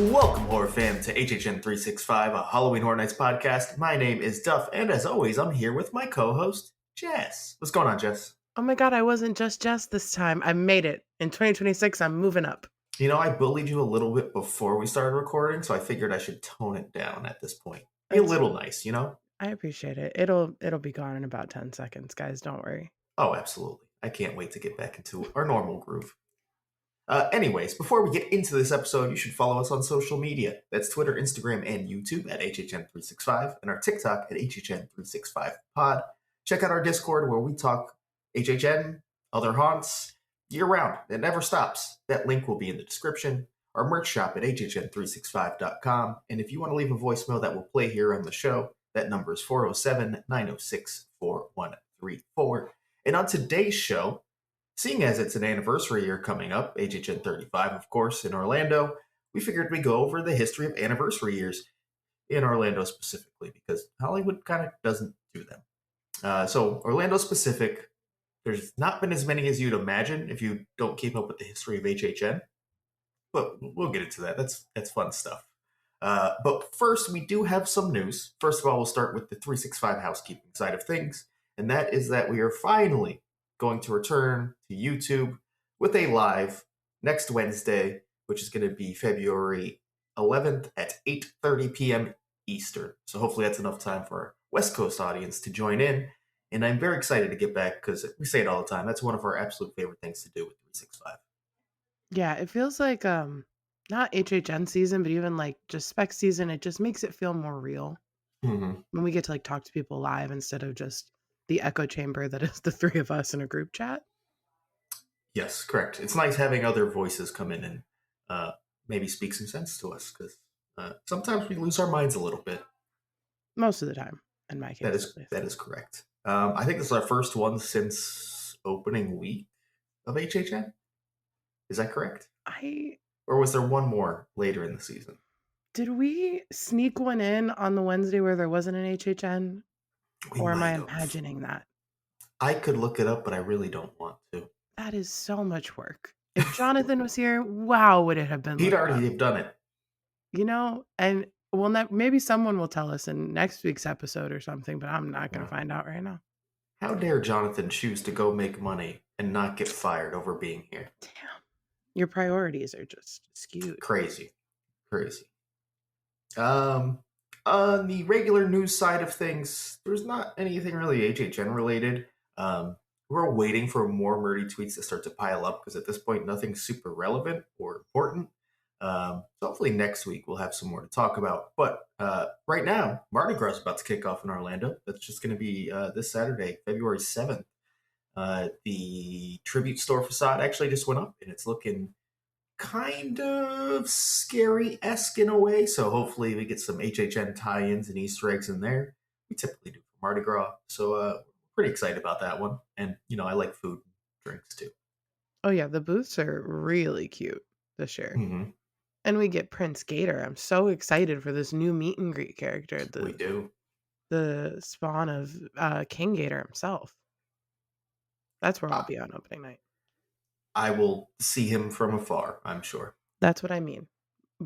Welcome, horror fan, to HHN 365, a Halloween Horror Nights podcast. My name is Duff, and as always, I'm here with my co-host, Jess. What's going on, Jess? Oh my god, I wasn't just Jess this time. I made it. In 2026, I'm moving up. You know, I bullied you a little bit before we started recording, so I figured I should tone it down at this point. Be a little nice, you know? I appreciate it. It'll be gone in about 10 seconds, guys. Don't worry. Oh, absolutely. I can't wait to get back into our normal groove. Anyways, before we get into this episode, you should follow us on social media. That's Twitter, Instagram, and YouTube at HHN365, and our TikTok at HHN365pod. Check out our Discord where we talk HHN, other haunts, year round. It never stops. That link will be in the description. Our merch shop at HHN365.com. And if you want to leave a voicemail that will play here on the show, that number is 407-906-4134. And on today's show, seeing as it's an anniversary year coming up, HHN 35, of course, in Orlando, we figured we'd go over the history of anniversary years in Orlando specifically, because Hollywood kind of doesn't do them. So Orlando specific, there's not been as many as you'd imagine if you don't keep up with the history of HHN, but we'll get into that. That's fun stuff. But first, we do have some news. First of all, we'll start with the 365 housekeeping side of things, and that is that we are finally going to return to YouTube with a live next Wednesday, which is going to be February 11th at 8:30 p.m. Eastern. So hopefully that's enough time for our West Coast audience to join in. And I'm very excited to get back because we say it all the time. That's one of our absolute favorite things to do with 365. Yeah, it feels like not HHN season, but even like just spec season. It just makes it feel more real when we get to like talk to people live instead of just the echo chamber that is the three of us in a group chat. Yes, correct. It's nice having other voices come in and maybe speak some sense to us, because sometimes we lose our minds a little bit. Most of the time, in my case. That is correct. I think this is our first one since opening week of HHN. Is that correct? Or was there one more later in the season? Did we sneak one in on the Wednesday where there wasn't an HHN? Or am I imagining that? I could look it up, but I really don't want to. That is so much work. If Jonathan was here, wow, would it have been? He'd already have done it. You know, and well, maybe someone will tell us in next week's episode or something, but I'm not going to find out right now. How dare Jonathan choose to go make money and not get fired over being here? Damn. Your priorities are just skewed. Crazy. On the regular news side of things, there's not anything really HHN related. We're waiting for more Murdy tweets to start to pile up, because at this point, nothing's super relevant or important. So hopefully next week we'll have some more to talk about. But right now, Mardi Gras is about to kick off in Orlando. That's just going to be this Saturday, February 7th. The tribute store facade actually just went up, and it's looking kind of scary-esque in a way. So hopefully we get some HHN tie-ins and Easter eggs in there. We typically do for Mardi Gras. So pretty excited about that one. And, you know, I like food and drinks too. Oh, yeah. The booths are really cute this year. Mm-hmm. And we get Prince Gator. I'm so excited for this new meet and greet character. We do. The spawn of King Gator himself. That's where I'll be on opening night. I will see him from afar, I'm sure. That's what I mean.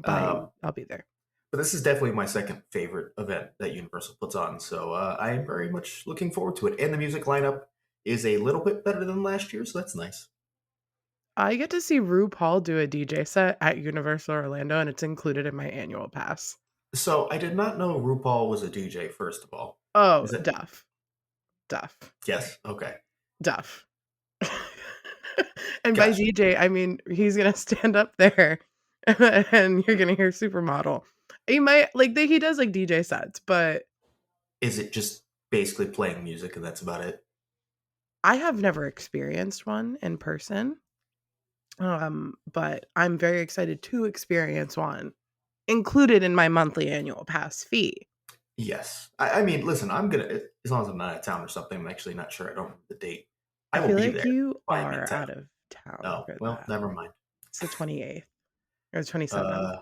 I'll be there. But this is definitely my second favorite event that Universal puts on, so I am very much looking forward to it. And the music lineup is a little bit better than last year, so that's nice. I get to see RuPaul do a DJ set at Universal Orlando, and it's included in my annual pass. So I did not know RuPaul was a DJ, first of all. Oh, Duff. Yes, okay. Duff. And by DJ, I mean he's gonna stand up there and you're gonna hear Supermodel. He might he does like DJ sets, but is it just basically playing music and that's about it? I have never experienced one in person, but I'm very excited to experience one included in my monthly annual pass fee. Yes, I mean, listen, I'm gonna, as long as I'm not out of town or something. I'm actually not sure. I don't remember the date. I will be there. You are out of town. Oh, well, never mind. It's the 28th or the 27th.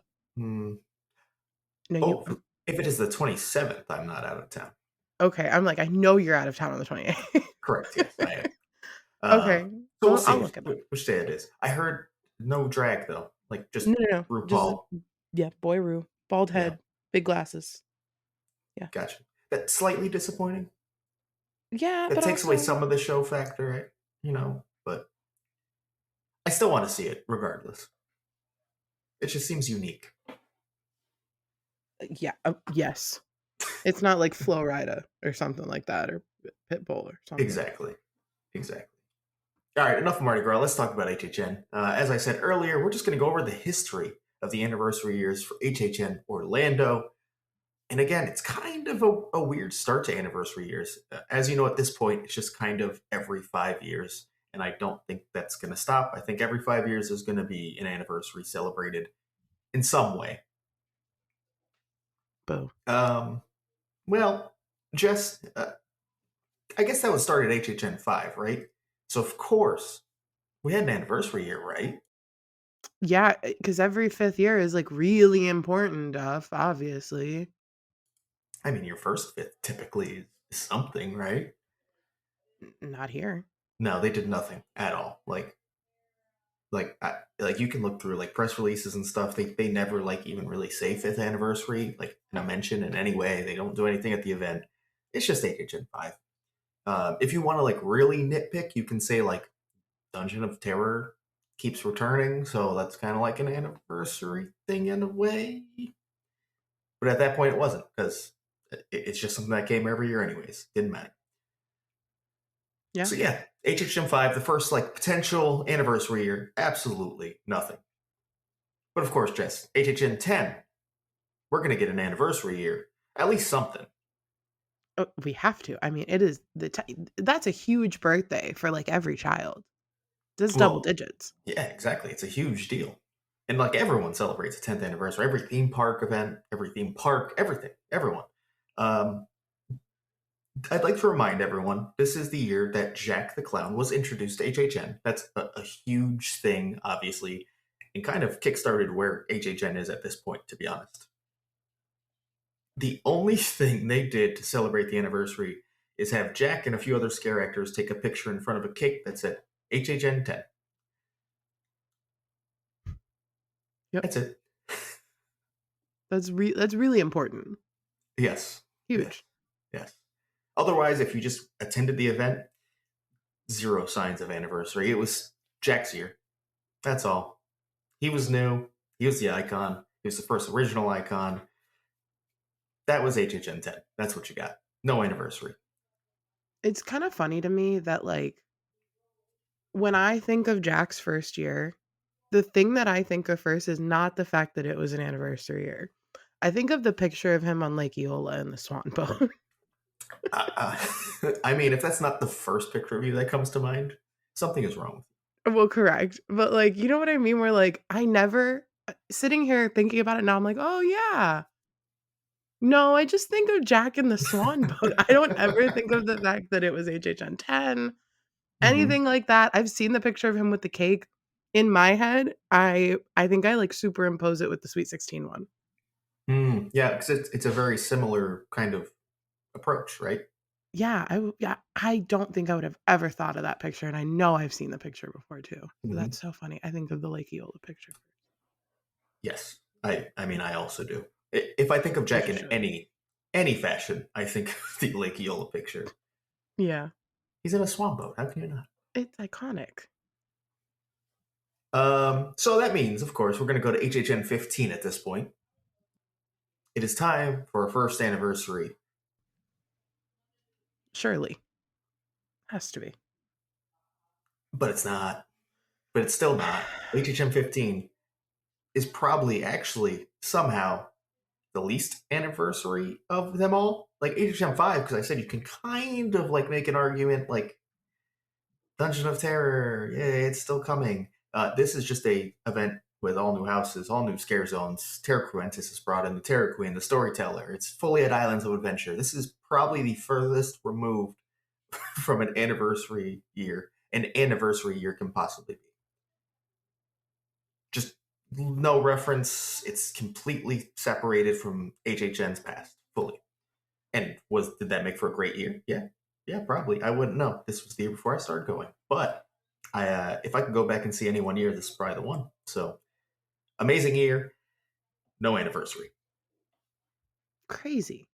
No, if it is the 27th, I'm not out of town. Okay, I'm like, I know you're out of town on the 28th. Correct. Yes, I am. Okay, so we'll see I'll look at which day it is. I heard no drag though, like just no. RuPaul. Yeah, Boyru. Bald Yeah, head, big glasses. Yeah. gotcha. That's slightly disappointing. Yeah, It but takes away also some of the show factor, right? But I still want to see it regardless. It just seems unique. yeah, yes. It's not like Flo Rida or something like that, or Pitbull or something. Exactly. Exactly. All right, enough of Mardi Gras. Let's talk about HHN. As I said earlier, we're just going to go over the history of the anniversary years for HHN Orlando. And again, it's kind of a weird start to anniversary years. As you know, at this point, it's just kind of every 5 years. And I don't think that's going to stop. I think every 5 years is going to be an anniversary celebrated in some way. Boo. Um, well, Jess, I guess that was started at HHN 5, right? So, of course, we had an anniversary year, right? Yeah, because every 5th year is, like, really important stuff, obviously. I mean, your first fifth typically is something, right? Not here. No, they did nothing at all. Like you can look through like press releases and stuff. They never like even really say fifth anniversary, like in a mention in any way. They don't do anything at the event. It's just HHN 5. If you want to like really nitpick, you can say like Dungeon of Terror keeps returning, so that's kind of like an anniversary thing in a way. But at that point, it wasn't because it's just something that came every year, anyways. Didn't matter. Yeah. So yeah, HHM 5, the first like potential anniversary year, absolutely nothing. But of course, Jess, HHN 10, we're gonna get an anniversary year, at least something. Oh, we have to. I mean, it is that's a huge birthday for, like, every child. That's double Well, digits. yeah, exactly. It's a huge deal. And like everyone celebrates a 10th anniversary, every theme park event, every theme park, everything, everyone. Um, I'd like to remind everyone this is the year that Jack the Clown was introduced to HHN. That's a huge thing, obviously, and kind of kickstarted where HHN is at this point, to be honest. The only thing they did to celebrate the anniversary is have Jack and a few other scare actors take a picture in front of a cake that said HHN 10. Yep. That's it. That's really important. Yes. Yes. Huge. Yes. Otherwise, if you just attended the event, zero signs of anniversary. It was Jack's year. That's all. He was new. He was the icon. He was the first original icon. That was HHN 10. That's what you got. No anniversary. It's kinda funny to me that, like, when I think of Jack's first year, the thing that I think of first is not the fact that it was an anniversary year. I think of the picture of him on Lake Eola in the swan boat. I mean, if that's not the first picture of you that comes to mind, something is wrong with Well, correct, but, like, you know what I mean? Where, like, I never sitting here thinking about it now, I'm like, "Oh, yeah." No, I just think of Jack and the Swan Boat. I don't ever think of the fact that it was HHN 10, you. Hmm. anything like that. I've seen the picture of him with the cake. In my head, I think I, like, superimpose it with the Sweet 16 one. Yeah, because it's a very similar kind of approach, right? Yeah, I don't think I would have ever thought of that picture, and I know I've seen the picture before too. So Hmm. that's so funny. I think of the Lake Eola picture first, Yes, I mean, I also do. If I think of as Jack you in should. any fashion, I think of the Lake Eola picture. Yeah, He's in a swan boat. How can you not? it's iconic. So that means, of course, we're going to go to HHN 15 at this point. It is time for our first anniversary. Surely. Has to be. But it's not. But it's still not. HHN 15 is probably actually somehow the least anniversary of them all. Like HHN 5, because I said you can kind of like make an argument like Dungeon of Terror, yeah, it's still coming. This is just a event with all new houses, all new scare zones. Terror Cruentus is brought in, the Terror Queen, the Storyteller. It's fully at Islands of Adventure. This is probably the furthest removed from an anniversary year can possibly be. Just no reference. It's completely separated from HHN's past, fully. And did that make for a great year? Yeah, yeah, probably. I wouldn't know. This was the year before I started going, but if I could go back and see any one year, this is probably the one. So amazing year. no anniversary. Crazy.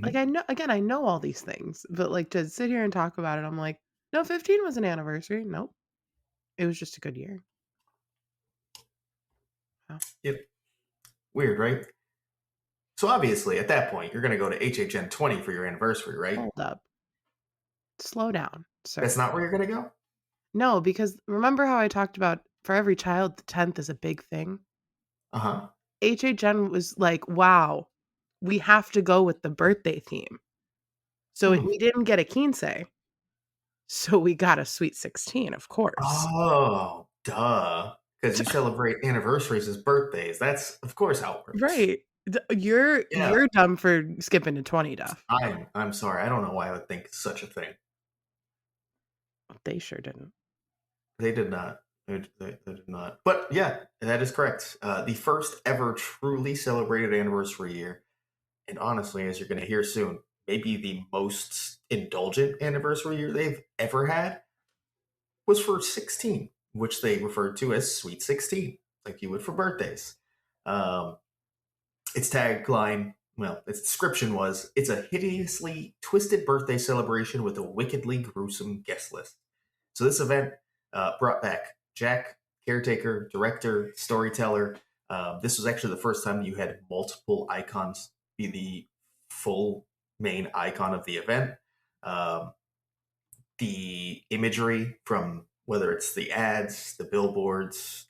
Like, Hmm. I know again, I know all these things, but, like, to sit here and talk about it, I'm like, "No, 15 was an anniversary." Nope. It was just a good year. Wow. Yep. Weird, right? So obviously, at that point, you're going to go to HHN 20 for your anniversary, right? Hold up. Slow down, That's sir. not where you're going to go? No, because remember how I talked about for every child, the 10th is a big thing? Uh huh. HHN was like, "Wow, we have to go with the birthday theme." So, Hmm. we didn't get a quince, so we got a sweet 16, of course. Oh, duh. Because you celebrate anniversaries as birthdays. That's, of course, how it works. Right. You're Yeah. you're dumb for skipping to 20, Duff. I'm sorry. I don't know why I would think such a thing. They sure didn't. They did not. They did not. But yeah, that is correct. The first ever truly celebrated anniversary year, and honestly, as you're going to hear soon, maybe the most indulgent anniversary year they've ever had was for 16, which they referred to as Sweet 16, like you would for birthdays. Um, its tagline, well, its description was, "It's a hideously twisted birthday celebration with a wickedly gruesome guest list." So this event brought back Jack, caretaker, director, storyteller. This was actually the first time you had multiple icons be the full main icon of the event. Um, the imagery from whether it's the ads, the billboards,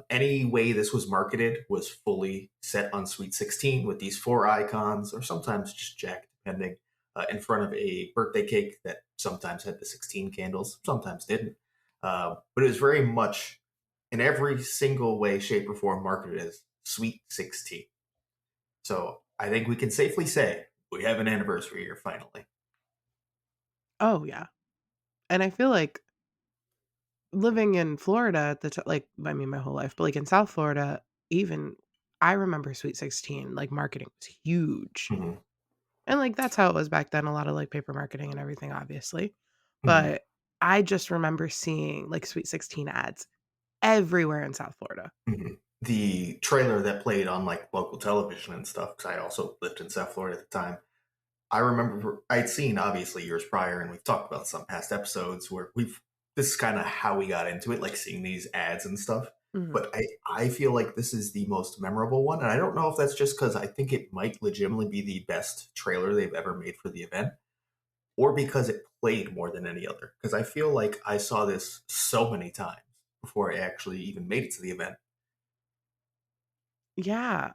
any way this was marketed was fully set on Sweet 16 with these four icons, or sometimes just Jack, depending, in front of a birthday cake that sometimes had the 16 candles, sometimes didn't. But it was very much in every single way, shape, or form marketed as Sweet 16. So I think we can safely say we have an anniversary here finally. Oh, yeah. And I feel like living in Florida at the like, I mean, my whole life, but, like, in South Florida, even I remember Sweet 16, like, marketing was huge. Hmm. And, like, that's how it was back then, a lot of, like, paper marketing and everything, obviously. Hmm. But I just remember seeing, like, Sweet 16 ads everywhere in South Florida. Mhm. The trailer that played on like local television and stuff, because I also lived in South Florida at the time. I remember I'd seen obviously years prior, and we've talked about some past episodes where we've this is kind of how we got into it, like seeing these ads and stuff. Mhm. But I feel like this is the most memorable one, and I don't know if that's just because I think it might legitimately be the best trailer they've ever made for the event, or because it played more than any other. Because I feel like I saw this so many times before I actually even made it to the event. Yeah,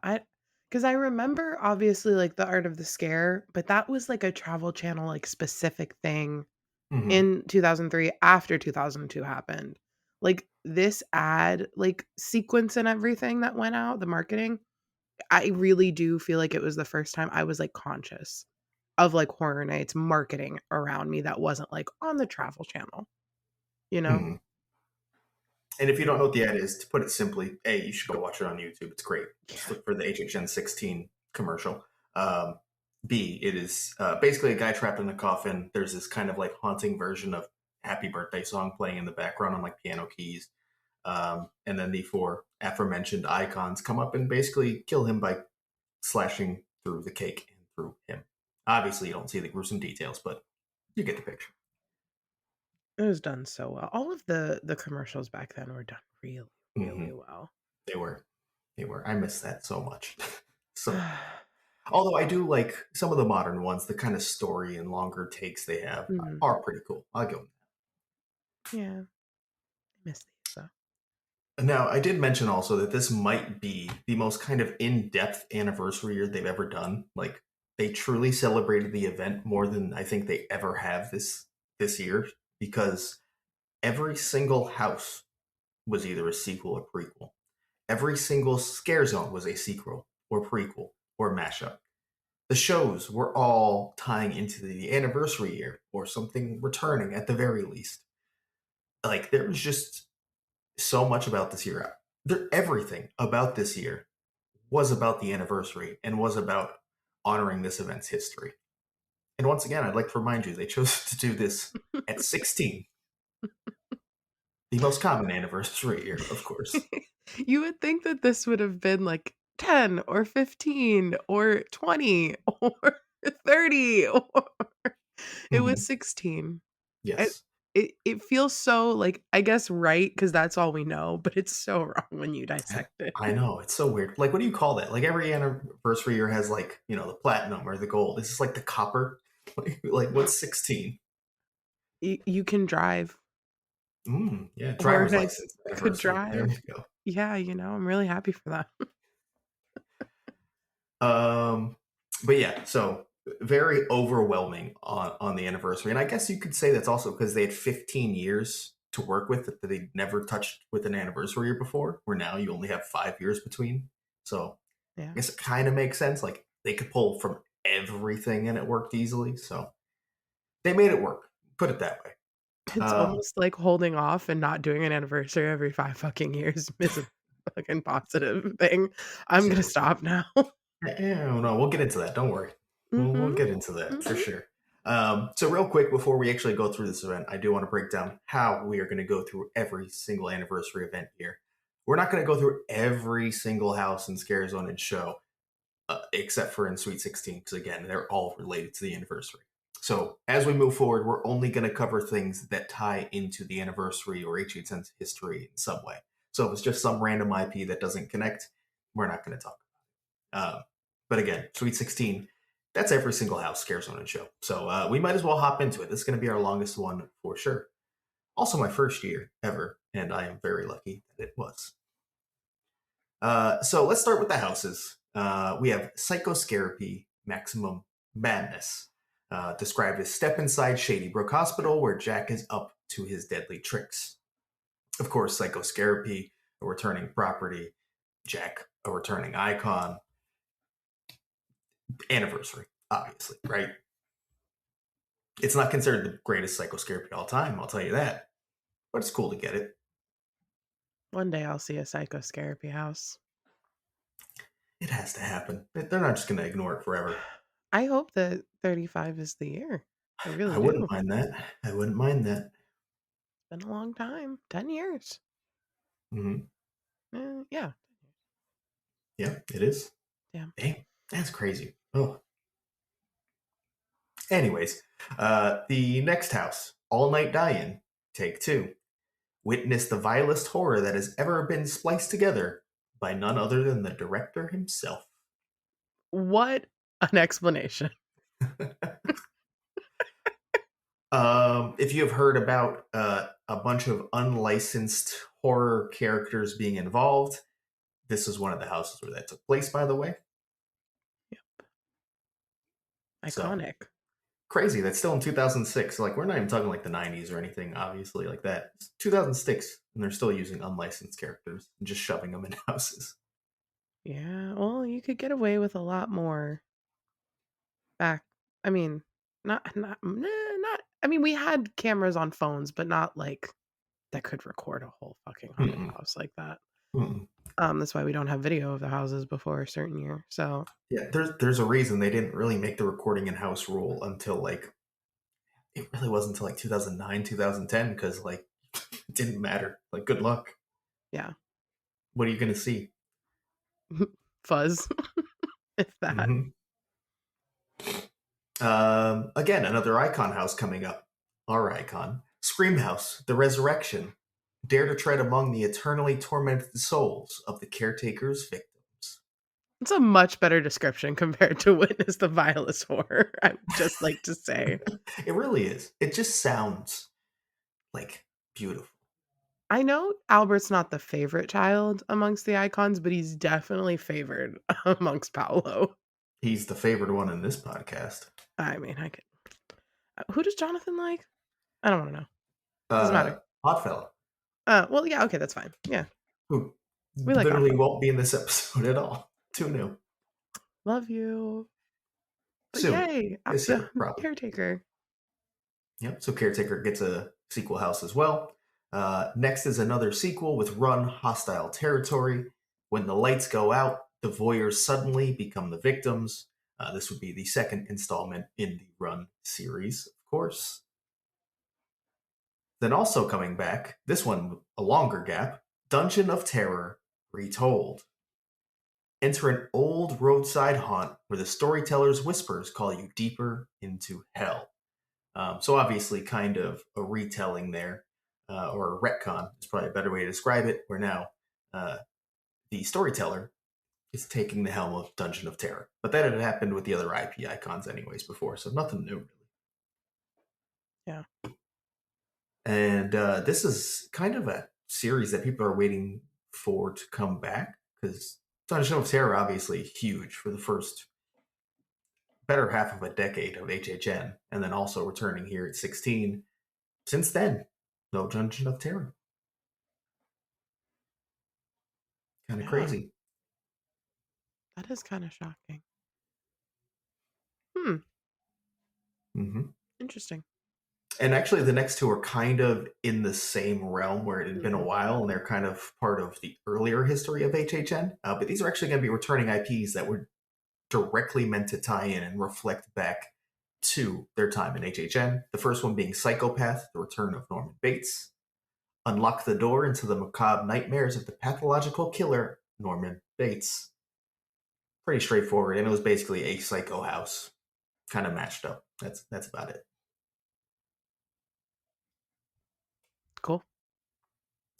because I remember, obviously, like, The Art of the Scare, but that was, like, a Travel Channel, like, specific thing Hmm. in 2003 after 2002 happened. Like, this ad, like, sequence and everything that went out, the marketing, I really do feel like it was the first time I was, like, conscious of, like, horror nights marketing around me that wasn't, like, on the Travel Channel, you know? Hmm. And if you don't Yeah. know what the ad is, to put it simply, A, you should go watch it on YouTube. It's great. Just Yeah. look for the HHN 16 commercial. Um, B, it is basically a guy trapped in a coffin. There's this kind of like haunting version of Happy Birthday song playing in the background on like piano keys. And then the four aforementioned icons come up and basically kill him by slashing through the cake and through him. Obviously, you don't see the gruesome details, but you get the picture. It was done so well. All of the commercials back then were done really, Hmm. really well. They were. They were. I miss that so much. So although I do like some of the modern ones, the kind of story and longer takes they have Mhm. are pretty cool. I'll give them Yeah, I miss these though. that. Now, I did mention also that this might be the most kind of in-depth anniversary year they've ever done. Like they truly celebrated the event more than I think they ever have this year because every single house was either a sequel or prequel. Every single scare zone was a sequel or prequel or mashup. The shows were all tying into the anniversary year or something returning at the very least. Like there was just so much about this year. Everything about this year was about the anniversary and was about honoring this event's history. And once again, I'd like to remind you they chose to do this at 16, the most common anniversary year, of course. You would think that this would have been, like, 10 or 15 or 20 or 30 or it was Mhm. 16. It Yes. it feels so, like, I guess, right because that's all we know, but it's so wrong when you I dissect it. I know, it's so weird. Like, what do you call that? Like, every anniversary year has, like, the platinum or the gold. This is like the copper. Like, what's 16? You can drive, Yeah, or driver's I license could anniversary. There drive. we go. Yeah, I'm really happy for that. Um, but yeah, so very overwhelming on the anniversary, and I guess you could say that's also because they had 15 years to work with that they'd never touched with an anniversary year before. Where now you only have 5 years between. So Yeah. I guess it kind of makes sense. Like they could pull from everything, and it worked easily. So they made it work. Put it that way. It's Um, almost like holding off and not doing an anniversary every 5 fucking years is a fucking positive thing. I'm gonna Seriously. stop now. No, we'll get into that. Don't worry. We'll Mhm, get into that for mhm. sure. So, real quick, before we actually go through this event, I do want to break down how we are going to go through every single anniversary event here. We're not going to go through every single house in Scare Zone and show, except for in Sweet 16, because again, they're all related to the anniversary. So, as we move forward, we're only going to cover things that tie into the anniversary or HHN's history in some way. So, if it's just some random IP that doesn't connect, we're not going to talk. But again, Sweet 16, that's every single house Scare Zone and show. So we might as well hop into it. This is going to be our longest one for sure. Also, my first year ever, and I am very lucky that it was. So let's start with the houses. We have Psychoscarapy Maximum Madness, described as step inside Shady Brook Hospital where Jack is up to his deadly tricks. Of course, Psychoscarapy, a returning property, Jack, a returning icon, anniversary, obviously, right? It's not considered the greatest psychoscary of all time, I'll tell you that. But it's cool to get it. One day I'll see a psychotherapy house. It has to happen. They're not just going to ignore it forever. I hope that 35 is the year. I really I do. wouldn't mind that. I wouldn't mind that. It's been a long time. 10 years. Hmm. Yeah. Yeah, it is. Damn. Dang, that's crazy. Oh, anyways, the next house, All Night Die-In, take two. Witness the vilest horror that has ever been spliced together by none other than the director himself. What an explanation. If you have heard about a bunch of unlicensed horror characters being involved, this is one of the houses where that took place, by the way. Yeah. So Iconic. crazy. That's still in 2006. Like, we're not even talking like the 90s or anything, obviously, like that. It's 2006, and they're still using unlicensed characters and just shoving them in houses. Yeah. Well, you could get away with a lot more back. I mean, not. I mean, we had cameras on phones, but not like that could record a whole fucking haunted Mm-mm, house like that. mm-mm. That's why we don't have video of the houses before a certain year. So Yeah, there's a reason they didn't really make the recording in house rule until like it really wasn't until like 2009, 2010 because like it didn't matter. Like, good luck. yeah, What are you gonna see? fuzz, if that. Mm-hmm. Again, another icon house coming up. Our icon, Scream House, the Resurrection. Dare to tread among the eternally tormented souls of the caretaker's victims. It's a much better description compared to witness the vilest horror. I would just like to say. It really is. It just sounds like beautiful. I know Albert's not the favorite child amongst the icons, but he's definitely favored amongst Paolo. He's the favorite one in this podcast. I mean, I could. Who does Jonathan like? I don't want to know. Doesn't matter. Oddfellow, Well, yeah, okay, that's fine. Yeah, who we like literally Oddfellow. won't be in this episode at all. Too new. Love you. But Soon. yay, This the year, probably. caretaker. Yep. So Caretaker gets a sequel house as well. Next is another sequel with Run Hostile Territory. When the lights go out, the voyeurs suddenly become the victims. This would be the second installment in the Run series, of course. Then also coming back, this one a longer gap, Dungeon of Terror Retold. Enter an old roadside haunt where the storyteller's whispers call you deeper into hell. So obviously, kind of a retelling there, or a retcon is probably a better way to describe it. Where now uh, the storyteller is taking the helm of Dungeon of Terror, but that had happened with the other IP icons anyways before, so nothing new really. Yeah. And this is kind of a series that people are waiting for to come back because Dungeon of Terror obviously huge for the first better half of a decade of HHN, and then also returning here at 16. Since then, no Dungeon of Terror. Kind of Yeah. crazy. That is kind of shocking. Hmm. Hmm. Interesting. And actually, the next two are kind of in the same realm where it had been a Hmm. while, and they're kind of part of the earlier history of HHN. But these are actually going to be returning IPs that were directly meant to tie in and reflect back to their time in HHN. The first one being Psychopath, the return of Norman Bates. Unlock the door into the macabre nightmares of the pathological killer, Norman Bates. Pretty straightforward, and it was basically a psycho house, kind of matched up. That's about it. Cool.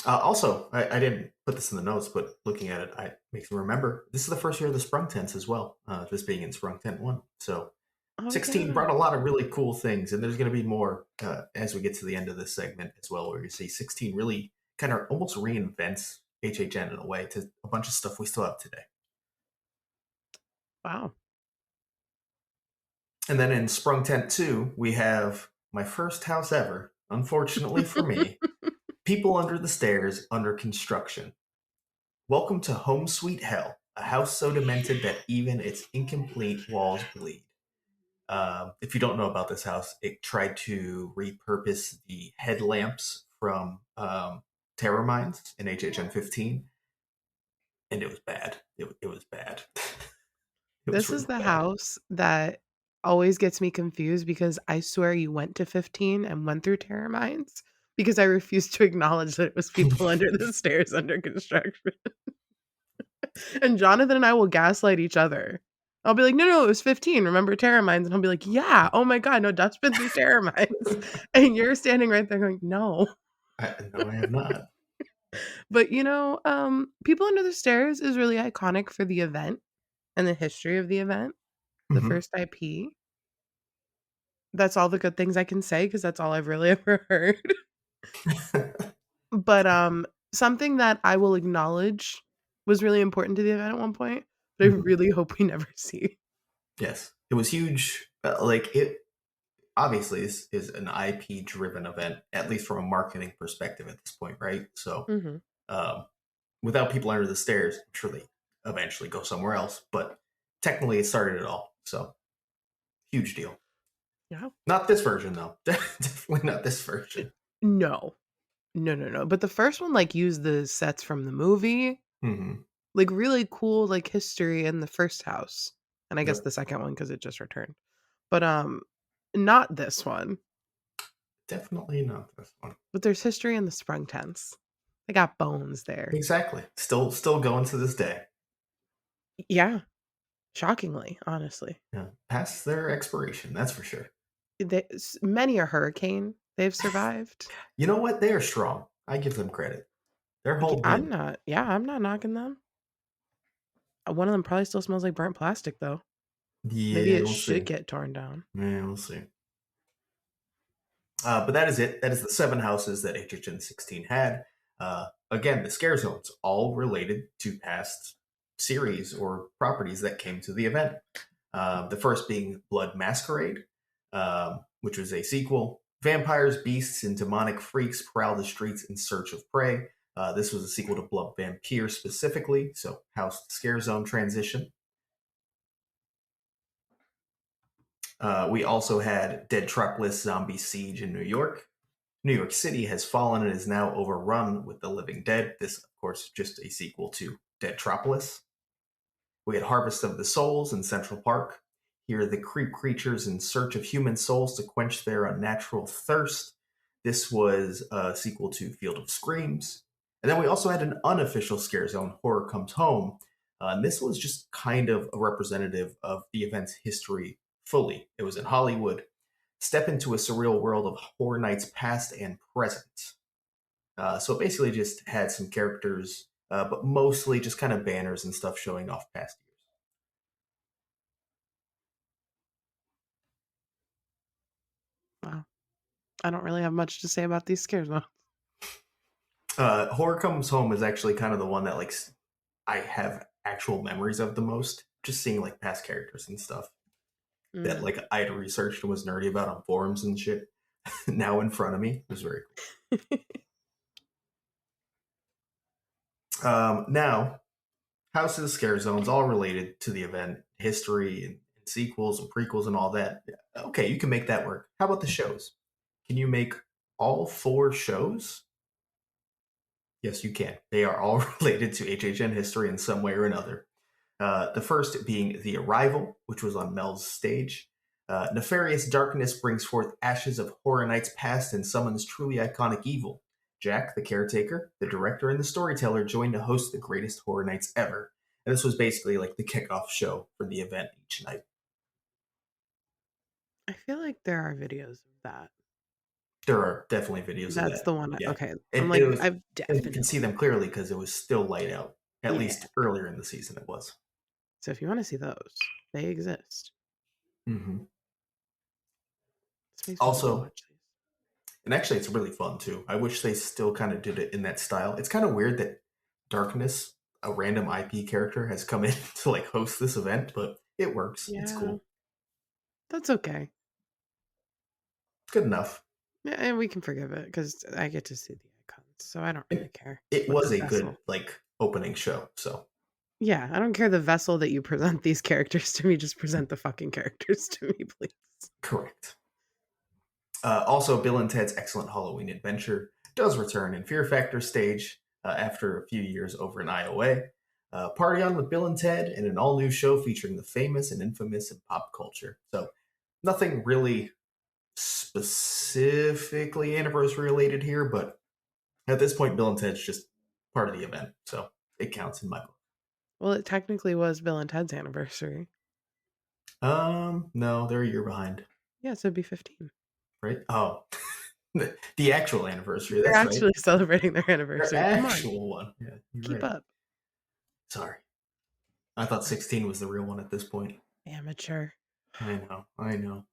Also, I didn't put this in the notes, but looking at it, I makes me remember this is the first year of the Sprung Tents as well. This being in Sprung Tent 1, so Oh 16 yeah. brought a lot of really cool things, and there's going to be more as we get to the end of this segment as well, where you see 16 really kind of almost reinvents HHN in a way to a bunch of stuff we still have today. Wow. And then in Sprung Tent 2, we have my first house ever, unfortunately for me, People Under the Stairs under construction. Welcome to Home Sweet Hell, a house so demented that even its incomplete walls bleed. If you don't know about this house, it tried to repurpose the headlamps from Terror Mines in HHN 15, and it was bad. It was bad. It was This is really the bad. house that always gets me confused because I swear you went to 15 and went through Terror Mines because I refuse to acknowledge that it was people under the stairs under construction. And Jonathan and I will gaslight each other. I'll be like, no, no, it was 15. Remember Terror Mines? And he'll be like, yeah. Oh my God. No, Dutch been through Terror Mines. And you're standing right there going, no. No, I have not. But People Under the Stairs is really iconic for the event and the history of the event, the Hmm. first IP. That's all the good things I can say because that's all I've really ever heard. But, something that I will acknowledge was really important to the event at one point, but I Hmm. really hope we never see. Yes, it was huge. Like it obviously is an IP driven event, at least from a marketing perspective at this point, right? So Mhm. um, without People Under the Stairs, I'm sure they eventually go somewhere else. But technically, it started it all. So huge deal. Yeah. Not this version though. Definitely not this version. No. No, no, no, but the first one, like, used the sets from the movie, Hmm. like, really cool, like, history in the first house, and I guess Yep. the second one because it just returned. But, not this one, Definitely not this one. but there's history in the sprung tents. They got bones there. Exactly. Still going to this day. Yeah, shockingly, honestly. Yeah. Past their expiration, that's for sure. Many a hurricane they've survived. You know what? They are strong. I give them credit. They're holding in. I'm not knocking them. One of them probably still smells like burnt plastic, though. Maybe Yeah, it we'll should see. get torn down. Yeah, we'll see. But that is it. That is the seven houses that HHN 16 had. Again, the scare zones, all related to past series or properties that came to the event. The first being Blood Masquerade, which was a sequel. Vampires, beasts, and demonic freaks prowl the streets in search of prey. This was a sequel to Blood Vampire specifically, so house scare zone transition. We also had Dead Truckless Zombie Siege in New York. New York City has fallen and is now overrun with the living dead. This, of course, just a sequel to Dead Tropolis. We had Harvest of the Souls in Central Park. Here are the creep creatures in search of human souls to quench their unnatural thirst. This was a sequel to Field of Screams. And then we also had an unofficial scare zone, Horror Comes Home, And this was just kind of a representative of the event's history fully. It was in Hollywood. Step into a surreal world of Horror Nights past and present. So it basically just had some characters, but mostly just kind of banners and stuff showing off past years. Wow. I don't really have much to say about these scares though. Horror Comes Home is actually kind of the one that I have actual memories of the most. Just seeing like past characters and stuff that Mm. like I had researched and was nerdy about on forums and shit. Now in front of me, it was very cool. Now, House of the Scare Zones, all related to the event, history and sequels and prequels and all that. Okay, you can make that work. How about the shows? Can you make all four shows? Yes, you can. They are all related to HHN history in some way or another. The first being The Arrival, which was on Mel's stage. Nefarious darkness brings forth ashes of Horror Nights past and summons truly iconic evil. Jack, the caretaker, the director, and the storyteller joined to host the greatest Horror Nights ever. And this was basically like the kickoff show for the event each night. I feel like there are videos of that. There are definitely videos of That's that. the one. Yeah. Okay. I'm And it like, was, I've and you can see definitely. them clearly because it was still light out. At Yeah. least earlier in the season, it was. So if you want to see those, they exist. Hmm. This makes me want to Also, watch these. and actually, it's really fun too. I wish they still kind of did it in that style. It's kind of weird that Darkness, a random IP character, has come in to like host this event, but it works. It's Yeah, cool. that's okay. Good enough. Yeah, and we can forgive it because I get to see the icons, so I don't really And care it what the was a good vessel. like opening show. So Yeah, I don't care the vessel that you present these characters to me. Just present the fucking characters to me, please. correct. Also, Bill and Ted's Excellent Halloween Adventure does return in Fear Factor stage after a few years over in IOA. Party on with Bill and Ted and an all new show featuring the famous and infamous in pop culture. So, nothing really specifically anniversary related here, but at this point, Bill and Ted's just part of the event. So, it counts in my book. Well, it technically was Bill and Ted's anniversary. No, they're a year behind, Yeah, so it'd be 15. right? Oh, the actual anniversary. They're That's right. actually celebrating their Their anniversary. Come on, actual one. Yeah, you're keep right. up. Sorry. I thought 16 was the real one at this point. Amateur. I know. I know.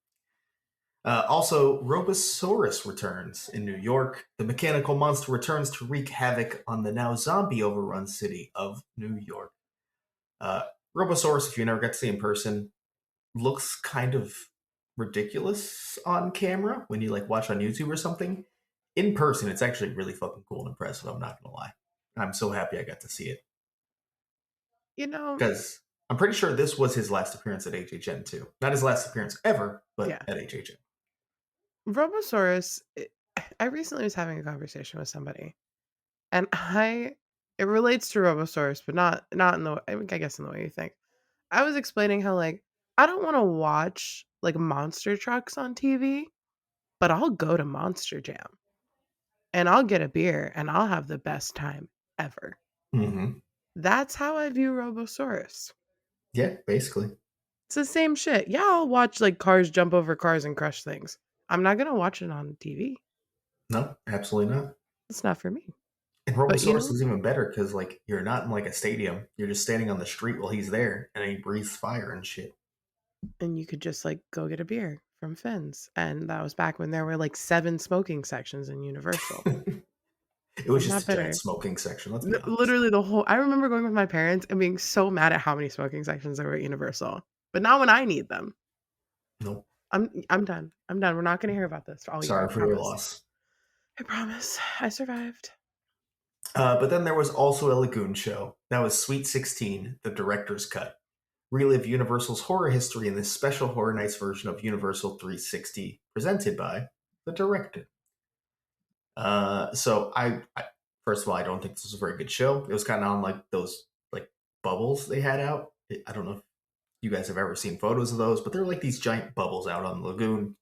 Also, Robosaurus returns in New York. The mechanical monster returns to wreak havoc on the now zombie overrun city of New York. Uh, Robosaurus, if you never got to see in person, looks kind of ridiculous on camera when you like watch on YouTube or something. In person, it's actually really fucking cool and impressive. I'm not gonna lie. I'm so happy I got to see it You know, because I'm pretty sure this was his last appearance at HHN too. Not his last appearance ever, but yeah. at HHN. Robosaurus, I recently was having a conversation with somebody, and it relates to Robosaurus, but not in the, I guess in the way you think. I was explaining how, like, I don't want to watch like monster trucks on TV, but I'll go to Monster Jam and I'll get a beer and I'll have the best time ever. Hmm. That's how I view Robosaurus. Yeah, basically. It's the same shit. Yeah, I'll watch like cars jump over cars and crush things. I'm not gonna watch it on TV. No, absolutely not. It's not for me. And But Robosaurus is even better because like you're not in like a stadium. You're just standing on the street while he's there, and he breathes fire and shit. and you could just like go get a beer from Finn's. And that was back when there were like 7 smoking sections in Universal. It was I'm just not a giant bitter. smoking section. Let's be honest. Literally the whole I remember going with my parents and being so mad at how many smoking sections there were at Universal. But not when I need them. Nope. I'm done. I'm done. We're not gonna hear about this all year, I Sorry for your promise. loss. I promise. I survived. But then there was also a Lagoon show. That was Sweet 16, the director's cut. Relive Universal's horror history in this special Horror Nights version of Universal 360, presented by the director. So first of all, I don't think this was a very good show. It was kind of on like those like bubbles they had out. I don't know if you guys have ever seen photos of those, but they're like these giant bubbles out on the lagoon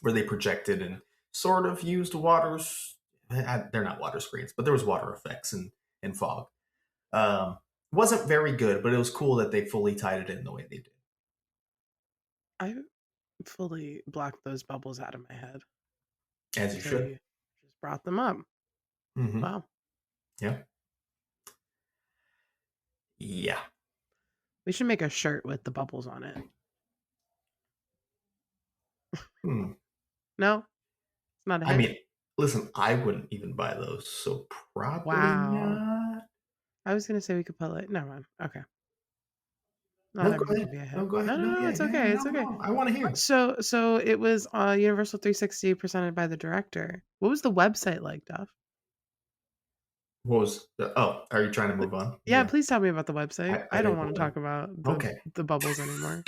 where they projected and sort of used waters. They're not water screens, but there was water effects and fog. Um, Wasn't very good, but it was cool that they fully tied it in the way they did. I fully blocked those bubbles out of my head As you until should. you just brought them up. Mm-hmm. Wow. Yeah. Yeah. We should make a shirt with the bubbles on it. Hmm. No? It's not a I hit? mean, listen, I wouldn't even buy those, so probably Wow. not. I was gonna say we could put like never mind. Okay. Not No, go everything can ahead. be a No, hit. go No, ahead. no, No, no, yeah, it's yeah, okay. no, It's okay. no. I want to hear. So it was Universal 360 presented by the director. What was the website like, Duff? What was the, oh, are you trying to move on? Yeah, Yeah. please tell me about the website. I I don't didn't want to want talk about to. Okay. the bubbles anymore.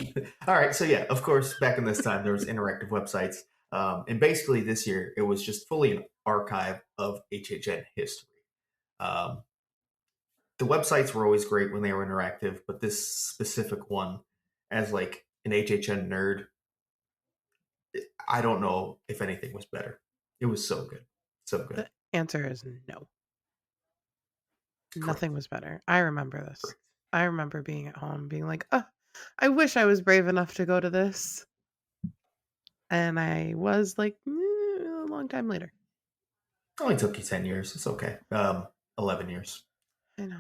All right. So yeah, of course, back in this time, there was interactive websites. And basically this year, it was just fully an archive of HHN history. Um, the websites were always great when they were interactive, but this specific one, as like an HHN nerd, I don't know if anything was better. It was so good, so good. The answer is no. Nothing Correct, was better. I remember this. correct. I remember being at home being like, "Oh, I wish I was brave enough to go to this." And I was like, a long time later. Only took you 10 years. It's okay. 11 years. I know.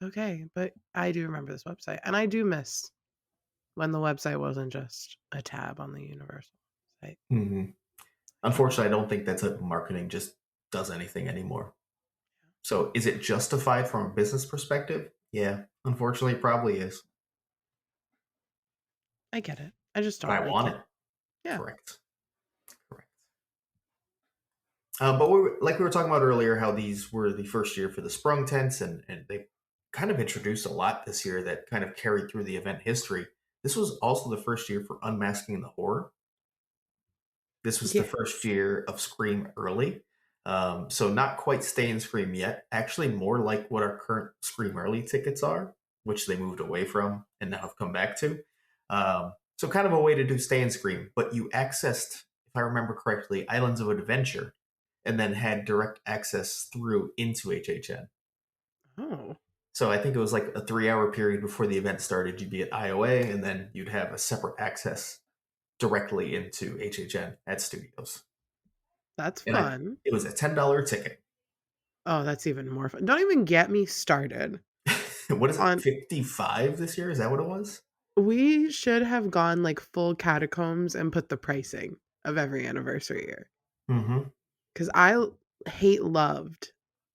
It's okay, but I do remember this website, and I do miss when the website wasn't just a tab on the Universal site. Hmm. Yeah. Unfortunately, I don't think that type of marketing just does anything anymore. So, is it justified from a business perspective? Yeah, unfortunately, it probably is. I get it. I just But don't I like want it. it. Yeah. Correct. Correct. But like we were talking about earlier, how these were the first year for the sprung tents, and they kind of introduced a lot this year that kind of carried through the event history. This was also the first year for unmasking the horror. This was the first Yes. year of Scream early. So not quite Stay and Scream yet. Actually, more like what our current Scream early tickets are, which they moved away from and now have come back to. So kind of a way to do Stay and Scream, but you accessed, if I remember correctly, Islands of Adventure, and then had direct access through into HHN. Oh, So I think it was like a 3 hour period before the event started. You'd be at IOA, and then you'd have a separate access directly into HHN at studios. that's And fun. it was a $10 ticket. Oh, that's even more fun. Don't even get me started What is it? on 55 this year? Is that what it was? we should have gone like full catacombs and put the pricing of every anniversary year. Mm-hmm. Because hate loved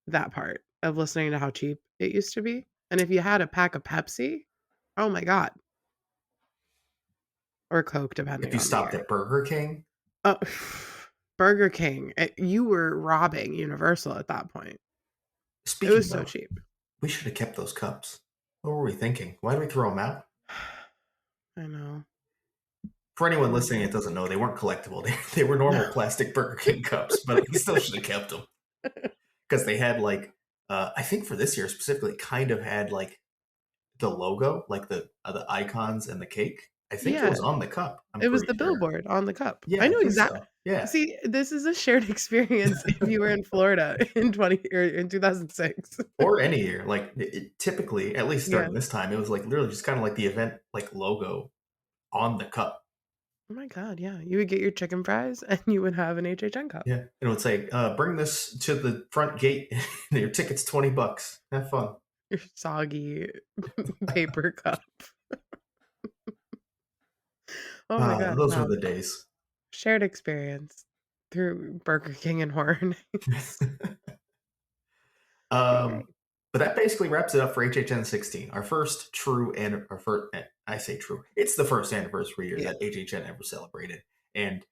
that part of listening to how cheap it used to be. And if you had a pack of Pepsi, oh my God, or Coke, If depending you on the stopped year. at Burger King, Oh, Burger King, you were robbing Universal at that point. It was speaking so of, cheap. we should have kept those cups. What were we thinking? Why did we throw them out? I know. For anyone Poor listening that me. doesn't know, they weren't collectible. They were No. normal plastic Burger King cups, but we still should have kept them because they had like, I think for this year specifically, kind of had like the logo, like the icons and the cake. I think it Yeah, was on the cup. I'm it was pretty the sure. billboard on the cup. Yeah, I I know think exact so. Yeah. See, this is a shared experience if you were in Florida in 20 or in 2006. Or any year. Like typically, at least Yeah. during this time, it was like literally just kind of like the event like logo on the cup. Oh my God, yeah. You would get your chicken fries and you would have an HHN cup. Yeah, and it would say, "Bring this to the front gate. Your ticket's $20. Have fun." Your soggy paper cup. Oh my God, Those were no. the days. Shared experience through Burger King and Horror Nights. um, Yay. but that basically wraps it up for HHN 16, our first true and our first. I say true. It's the first anniversary year Yeah. that HHN ever celebrated, and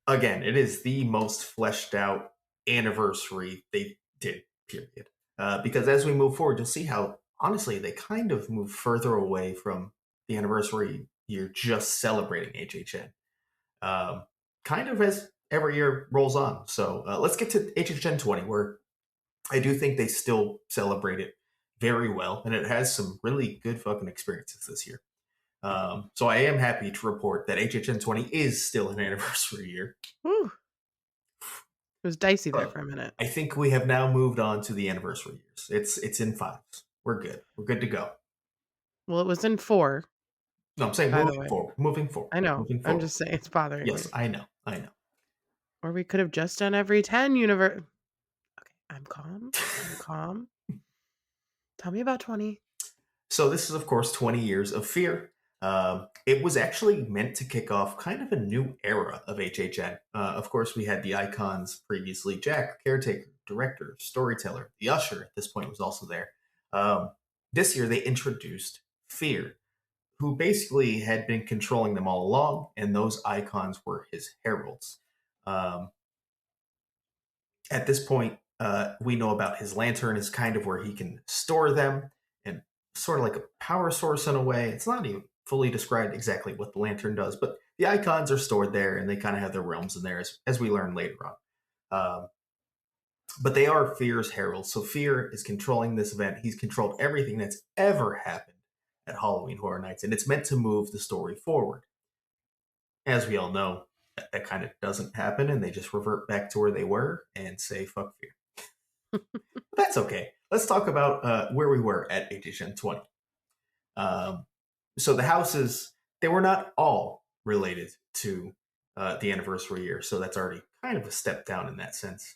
again, it is the most fleshed out anniversary they did, period. Because as we move forward, you'll see how, honestly, they kind of move further away from the anniversary year just celebrating HHN. Kind of as every year rolls on. So let's get to HHN 20, where I do think they still celebrate it very well, and it has some really good fucking experiences this year. So I am happy to report that HHN 20 is still an anniversary year. Whew. It was dicey there But for a minute. I think we have now moved on to the anniversary years. It's in fives. We're good. We're good to go. Well, it was in 4, No, I'm saying by the moving way. forward. Moving forward. I know. Moving I'm forward. just saying it's bothering Yes, me. I know. I know. Or we could have just done every 10 universe. Okay, I'm calm. I'm calm. Tell me about 20. So this is, of course, 20 Years of Fear. It was actually meant to kick off kind of a new era of HHN. Of course, we had the icons previously: Jack, caretaker, director, storyteller. The usher at this point was also there. Um, this year, they introduced Fear, who basically had been controlling them all along, and those icons were his heralds. Um, at this point, we know about his lantern is kind of where he can store them and sort of like a power source in a way. It's not even fully described exactly what the lantern does, but the icons are stored there and they kind of have their realms in there as we learn later on. But they are Fear's heralds. So Fear is controlling this event. He's controlled everything that's ever happened at Halloween Horror Nights, and it's meant to move the story forward. As we all know, that kind of doesn't happen, and they just revert back to where they were and say, fuck Fear. But that's okay. Let's talk about where we were at HHN 20. Um, so the houses, they were not all related to the anniversary year, so that's already kind of a step down in that sense.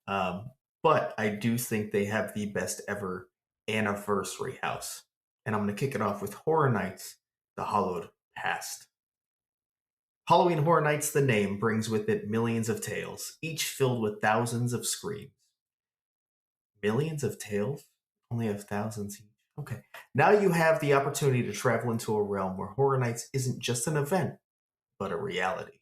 Um, but I do think they have the best ever anniversary house. And I'm going to kick it off with Horror Nights, The Hollowed Past. Halloween Horror Nights, the name, brings with it millions of tales, each filled with thousands of screams. Millions of tales? Only have thousands each. Okay. Now you have the opportunity to travel into a realm where Horror Nights isn't just an event, but a reality.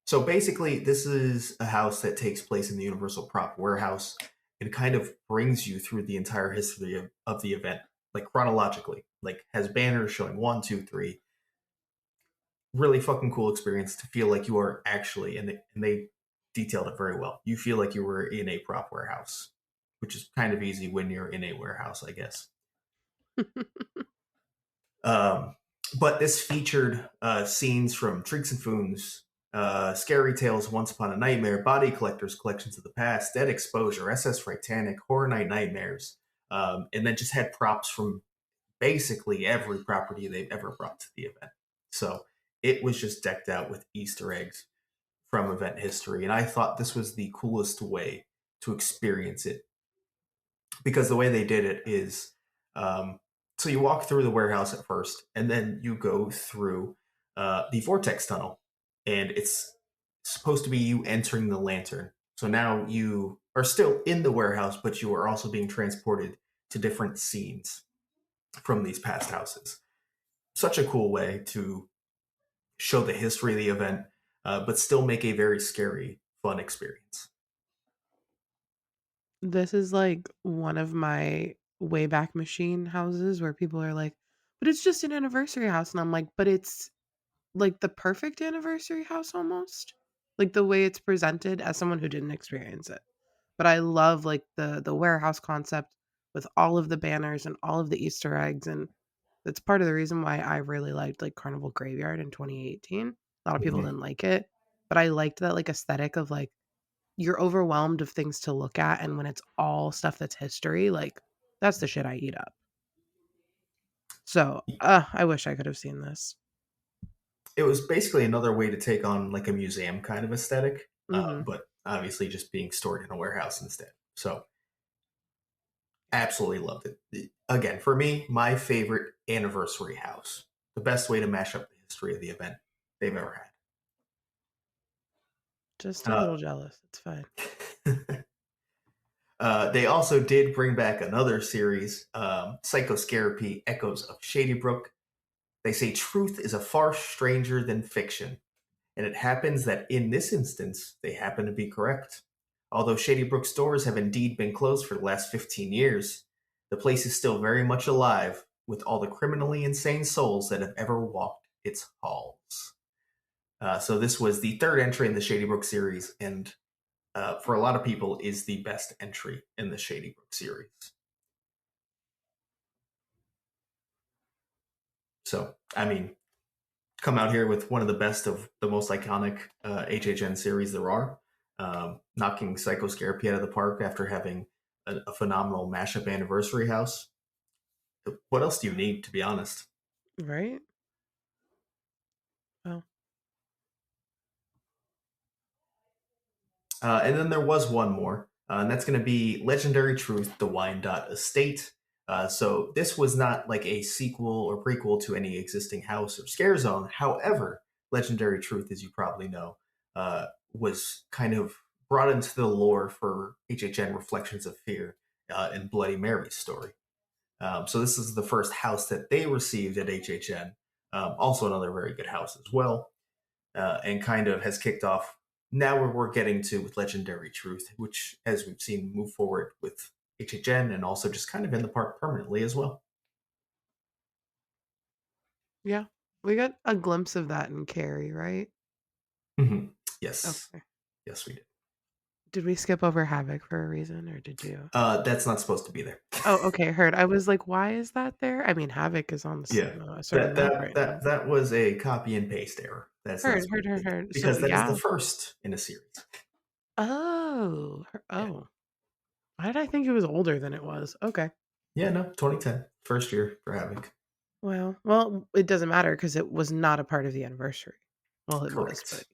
So basically, this is a house that takes place in the Universal Prop Warehouse. It kind of brings you through the entire history of the event, like chronologically, like has banners showing one, two, three. Really fucking cool experience to feel like you are actually, and they detailed it very well. You feel like you were in a prop warehouse, which is kind of easy when you're in a warehouse, I guess. Um, but this featured scenes from Treeks and Foons, Scary Tales, Once Upon a Nightmare, Body Collectors, Collections of the Past, Dead Exposure, SS Titanic, Horror Night Nightmares, and then just had props from basically every property they've ever brought to the event. So it was just decked out with Easter eggs from event history. And I thought this was the coolest way to experience it because the way they did it is so you walk through the warehouse at first, and then you go through the vortex tunnel, and it's supposed to be you entering the lantern. So now you are still in the warehouse, but you are also being transported to different scenes from these past houses. Such a cool way to show the history of the event, but still make a very scary, fun experience. This is like one of my Wayback Machine houses where people are like, but it's just an anniversary house. And I'm like, but it's like the perfect anniversary house almost. Like the way it's presented as someone who didn't experience it. But I love like the warehouse concept with all of the banners and all of the Easter eggs, and that's part of the reason why I really liked like Carnival Graveyard in 2018. A lot of people Mhm. didn't like it, but I liked that like aesthetic of like you're overwhelmed of things to look at, and when it's all stuff that's history, like that's the shit I eat up. So, I wish I could have seen this. It was basically another way to take on like a museum kind of aesthetic, Mhm. but obviously just being stored in a warehouse instead. So absolutely loved it. Again, for me, my favorite anniversary house. The best way to mash up the history of the event they've ever Just a had. little jealous. It's fine. They also did bring back another series, Psychoscarapy Echoes of Shady Brook. They say truth is a far stranger than fiction, and it happens that in this instance, they happen to be correct. Although Shady Brook stores have indeed been closed for the last 15 years, the place is still very much alive with all the criminally insane souls that have ever walked its halls. So this was the third entry in the Shady Brook series, and for a lot of people, is the best entry in the Shady Brook series. So, I mean, come out here with one of the best of the most iconic HHN series there are, knocking Psycho Scarapy out of the park after having a phenomenal mashup anniversary house. What else do you need, to be honest? Right? Well, And then there was one more, and that's going to be Legendary Truth, the Wyandotte Estate. So this was not like a sequel or prequel to any existing house or scare zone. However, Legendary Truth, as you probably know, was kind of brought into the lore for HHN Reflections of Fear and Bloody Mary's story. So this is the first house that they received at HHN. Also another very good house as well, and kind of has kicked off. Now we're getting to with Legendary Truth, which, as we've seen, move forward with HHN and also just kind of in the park permanently as well. yeah. We got a glimpse of that in Carrie, right? Hmm. Yes, Okay. yes, we did. Did we skip over Havoc for a reason, or did you? That's not supposed to be there. Oh, okay, heard. I was like, why is that there? I mean, Havoc is on Yeah, a certain that map that right now. that that was a copy and paste error. That's not Heard, supposed heard, to be heard, there heard. So because that is yeah. the first in a series. Oh, Yeah, oh. Why did I think it was older than it was? Okay. yeah, no, 2010, first year for Havoc. Well, it doesn't matter because it was not a part of the anniversary. Well, it was, but Correct.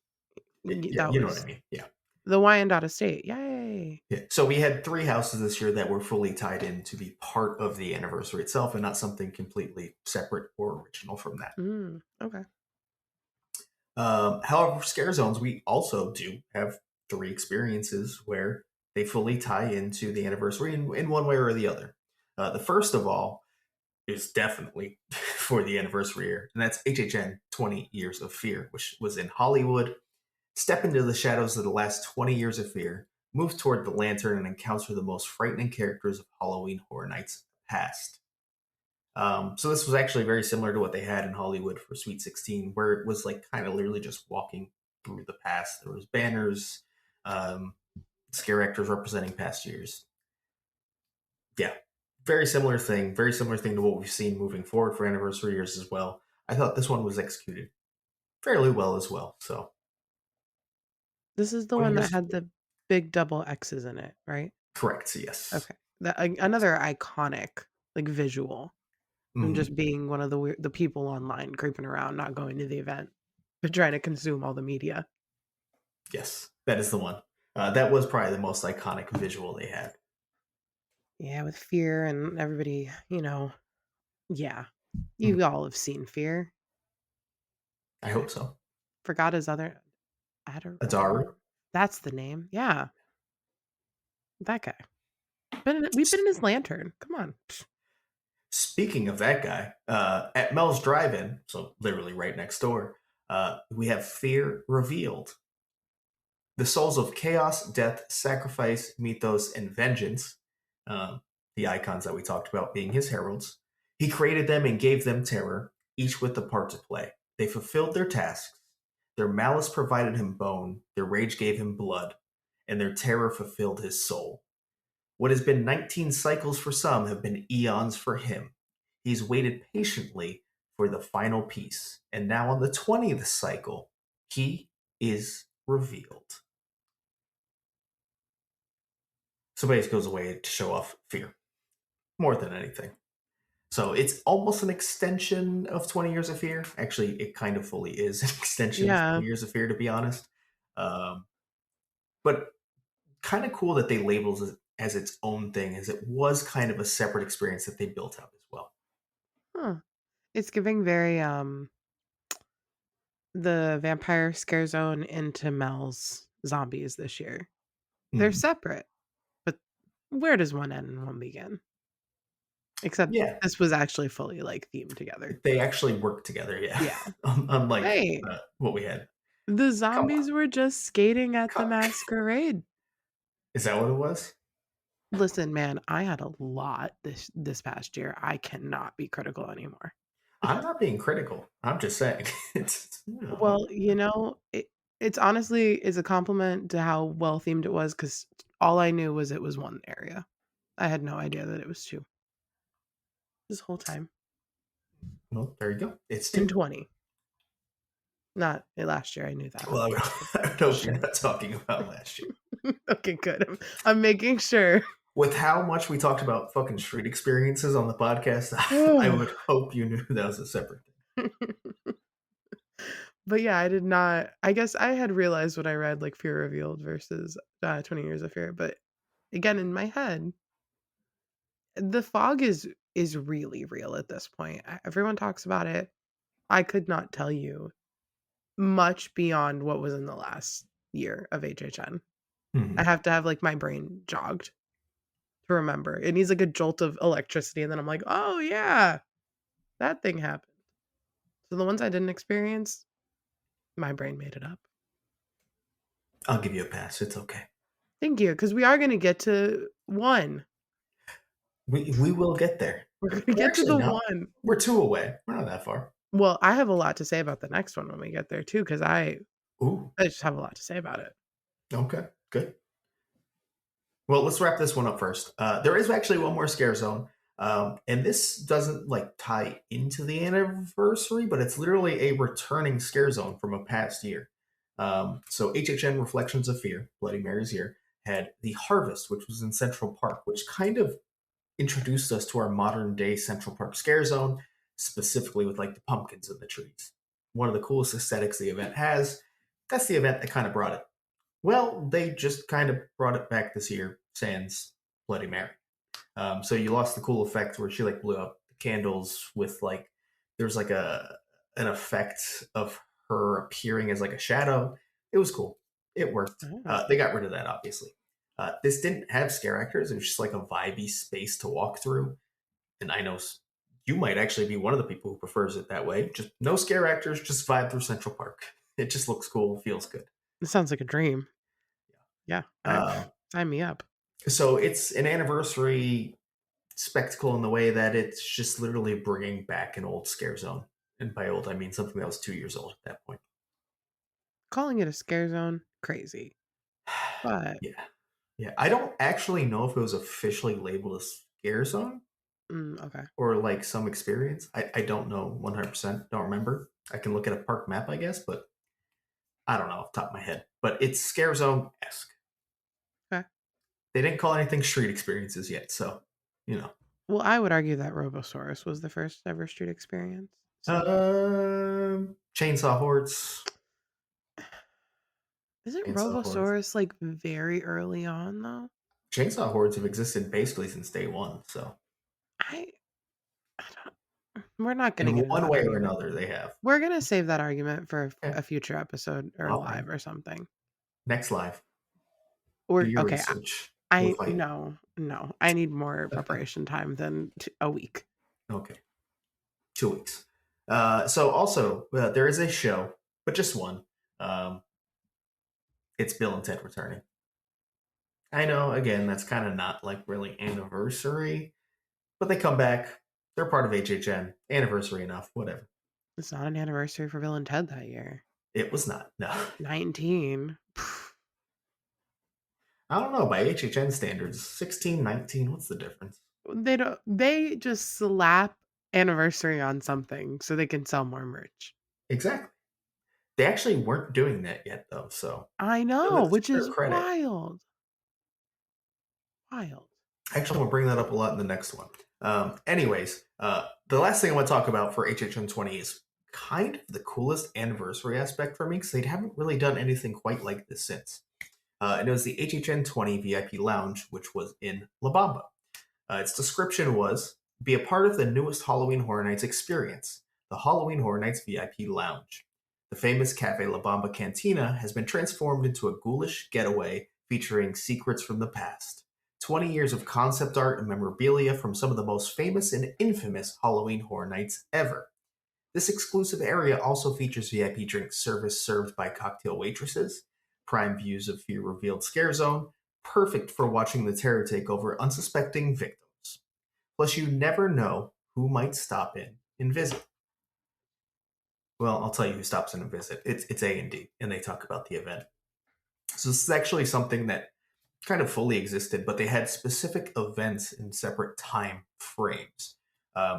Yeah, that you know what I was mean. Yeah. the Wyandotte Estate. Yay! Yeah. So we had three houses this year that were fully tied in to be part of the anniversary itself and not something completely separate or original from that. Okay. However, for scare zones, we also do have three experiences where they fully tie into the anniversary in one way or the other. The first of all is definitely for the anniversary year, and that's HHN 20 Years of Fear, which was in Hollywood. Step into the shadows of the last 20 years of fear, move toward the lantern, and encounter the most frightening characters of Halloween Horror Nights past. So this was actually very similar to what they had in Hollywood for Sweet 16, where it was like kind of literally just walking through the past. There was banners, um, scare actors representing past years. Yeah, very similar thing to what we've seen moving forward for anniversary years as well. I thought this one was executed fairly well as well. So This is the 20 one years that of had fear. the big double X's in it, right? Correct. Yes. Okay. That Yes. another iconic like visual from Mhm. just being one of the people online creeping around, not going to the event, but trying to consume all the media. Yes, that is the one. That was probably the most iconic visual they had. Yeah, with Fear and everybody, yeah. Mhm. You all have seen Fear. I hope so. Forgot his other Adder Adaru. that's the name. Yeah, that guy. We've been in his lantern. Come on. Speaking of that guy, at Mel's Drive-In, so literally right next door, we have Fear Revealed. The souls of chaos, death, sacrifice, mythos, and vengeance, um, the icons that we talked about being his heralds. He created them and gave them terror, each with a part to play. They fulfilled their tasks. Their malice provided him bone, their rage gave him blood, and their terror fulfilled his soul. What has been 19 cycles for some have been eons for him. He's waited patiently for the final piece, and now on the 20th cycle, he is revealed. So Base goes away to show off fear more than anything. So it's almost an extension of 20 Years of Fear. Actually, it kind of fully is an extension of Yeah. 20 Years of Fear, to be honest. Um, but kind of cool that they labeled it as its own thing, as it was kind of a separate experience that they built out as well. Huh. It's giving very the vampire scare zone into Mel's zombies this year. They're Mhm. separate, but where does one end and one begin? Except Yeah, this was actually fully like themed together. they actually work together. Yeah, Yeah. unlike Hey, what we had. the Come on, zombies were just skating at the come. masquerade. Is that what it was? Listen, man, I had a lot this past year. I cannot be critical anymore. I'm not being critical. I'm just saying Well, it's honestly is a compliment to how well themed it was because all I knew was it was one area. I had no idea that it was two this whole time. well, there you go. It's In two. 20. Not last year. I knew that, Well, obviously. I hope you're not talking about last year. Okay, good. I'm making sure. With how much we talked about fucking street experiences on the podcast, I would hope you knew that was a separate thing. But yeah, I did not. I guess I had realized when I read like Fear Revealed versus 20 Years of Fear, but again in my head, the fog is really real at this point. Everyone talks about it. I could not tell you much beyond what was in the last year of HHN. I Mhm. have to have like my brain jogged to remember. It needs like a jolt of electricity, and then I'm like, oh yeah, that thing happened. So the ones I didn't experience, my brain made it up. I'll give you a pass. It's okay. Thank you, because we are going to get to one. We will get there. We're going to We're get to actually the not. one. We're two away. We're not that far. Well, I have a lot to say about the next one when we get there too, because Ooh. I just have a lot to say about it. Okay. Good. Well, let's wrap this one up first. There is actually one more scare zone, and this doesn't like tie into the anniversary, but it's literally a returning scare zone from a past year. So HHN Reflections of Fear, Bloody Mary's year, had the Harvest, which was in Central Park, which kind of introduced us to our modern day Central Park scare zone, specifically with like the pumpkins in the trees. One of the coolest aesthetics the event has. That's the event that kind of brought it. Well, they just kind of brought it back this year, sans Bloody Mary. So you lost the cool effect where she like blew up the candles with like there's like a an effect of her appearing as like a shadow. It was cool. It worked. Oh. They got rid of that obviously. This didn't have scare actors. It was just like a vibey space to walk through. And I know you might actually be one of the people who prefers it that way. Just no scare actors, just vibe through Central Park. It just looks cool, feels good. It sounds like a dream. Yeah, I'm Uh, sign me up. so it's an anniversary spectacle in the way that it's just literally bringing back an old scare zone. And by old, I mean something that was 2 years old at that point. Calling it a scare zone, crazy. But Yeah. Yeah. I don't actually know if it was officially labeled a scare zone okay. or like some experience. I don't know 100%. Don't remember. I can look at a park map, I guess, but I don't know off the top of my head. But it's scare zone esque. Okay. They didn't call anything street experiences yet. So, you know. Well, I would argue that Robosaurus was the first ever street experience. So Chainsaw hordes. isn't Chainsaw hordes. Robosaurus like very early on though? Chainsaw hordes have existed basically since day one. So, I, I don't, we're not going to in get into one that way or argument. another, they have. We're going to save that argument for Okay. a future episode or All right. live or something. Next live. Do Or your okay, research. We'll I fight. no. I need more preparation time than a week. Okay. 2 weeks. So also, there is a show, but just one. Um, it's Bill and Ted returning. I know, again, that's kind of not like really anniversary, but they come back. They're part of HHN. Anniversary enough, whatever. It's not an anniversary for Bill and Ted that year. It was not. No. 19. I don't know. By HHN standards, 16, 19, what's the difference? They just slap anniversary on something so they can sell more merch. Exactly. They actually weren't doing that yet, though. So I know, to which their is credit, wild. Wild. actually, I'm gonna bring that up a lot in the next one. Anyways, the last thing I want to talk about for HHN 20 is kind of the coolest anniversary aspect for me because they haven't really done anything quite like this since. And it was the HHN 20 VIP Lounge, which was in La Bamba. Its description was be a part of the newest Halloween Horror Nights experience, the Halloween Horror Nights VIP Lounge. The famous Cafe La Bamba Cantina has been transformed into a ghoulish getaway featuring secrets from the past. 20 years of concept art and memorabilia from some of the most famous and infamous Halloween Horror Nights ever. This exclusive area also features VIP drink service served by cocktail waitresses, prime views of Fear Revealed Scare Zone, perfect for watching the terror take over unsuspecting victims. Plus, you never know who might stop in and visit. Well, I'll tell you who stops in and visit. It's A&D, and they talk about the event. So this is actually something that kind of fully existed, but they had specific events in separate time frames.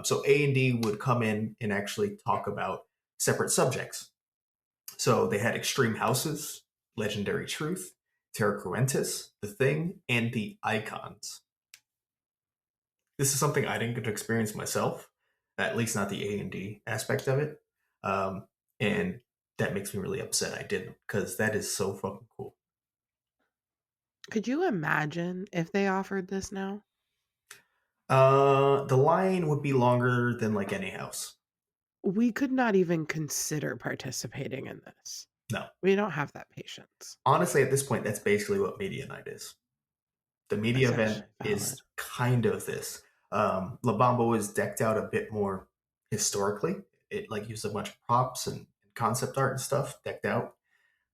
So A&D would come in and actually talk about separate subjects. So they had Extreme Houses, Legendary Truth, Terra Cruentis, The Thing, and The Icons. This is something I didn't get to experience myself, at least not the A&D aspect of it. Um, and that makes me really upset I didn't, because that is so fucking cool. Could you imagine if they offered this now? The line would be longer than like any house. We could not even consider participating in this. No. We don't have that patience. Honestly, at this point, that's basically what media night is. The media That's event actually valid. is kind of this. La Bamba was decked out a bit more historically. It like used a bunch of props and concept art and stuff decked out.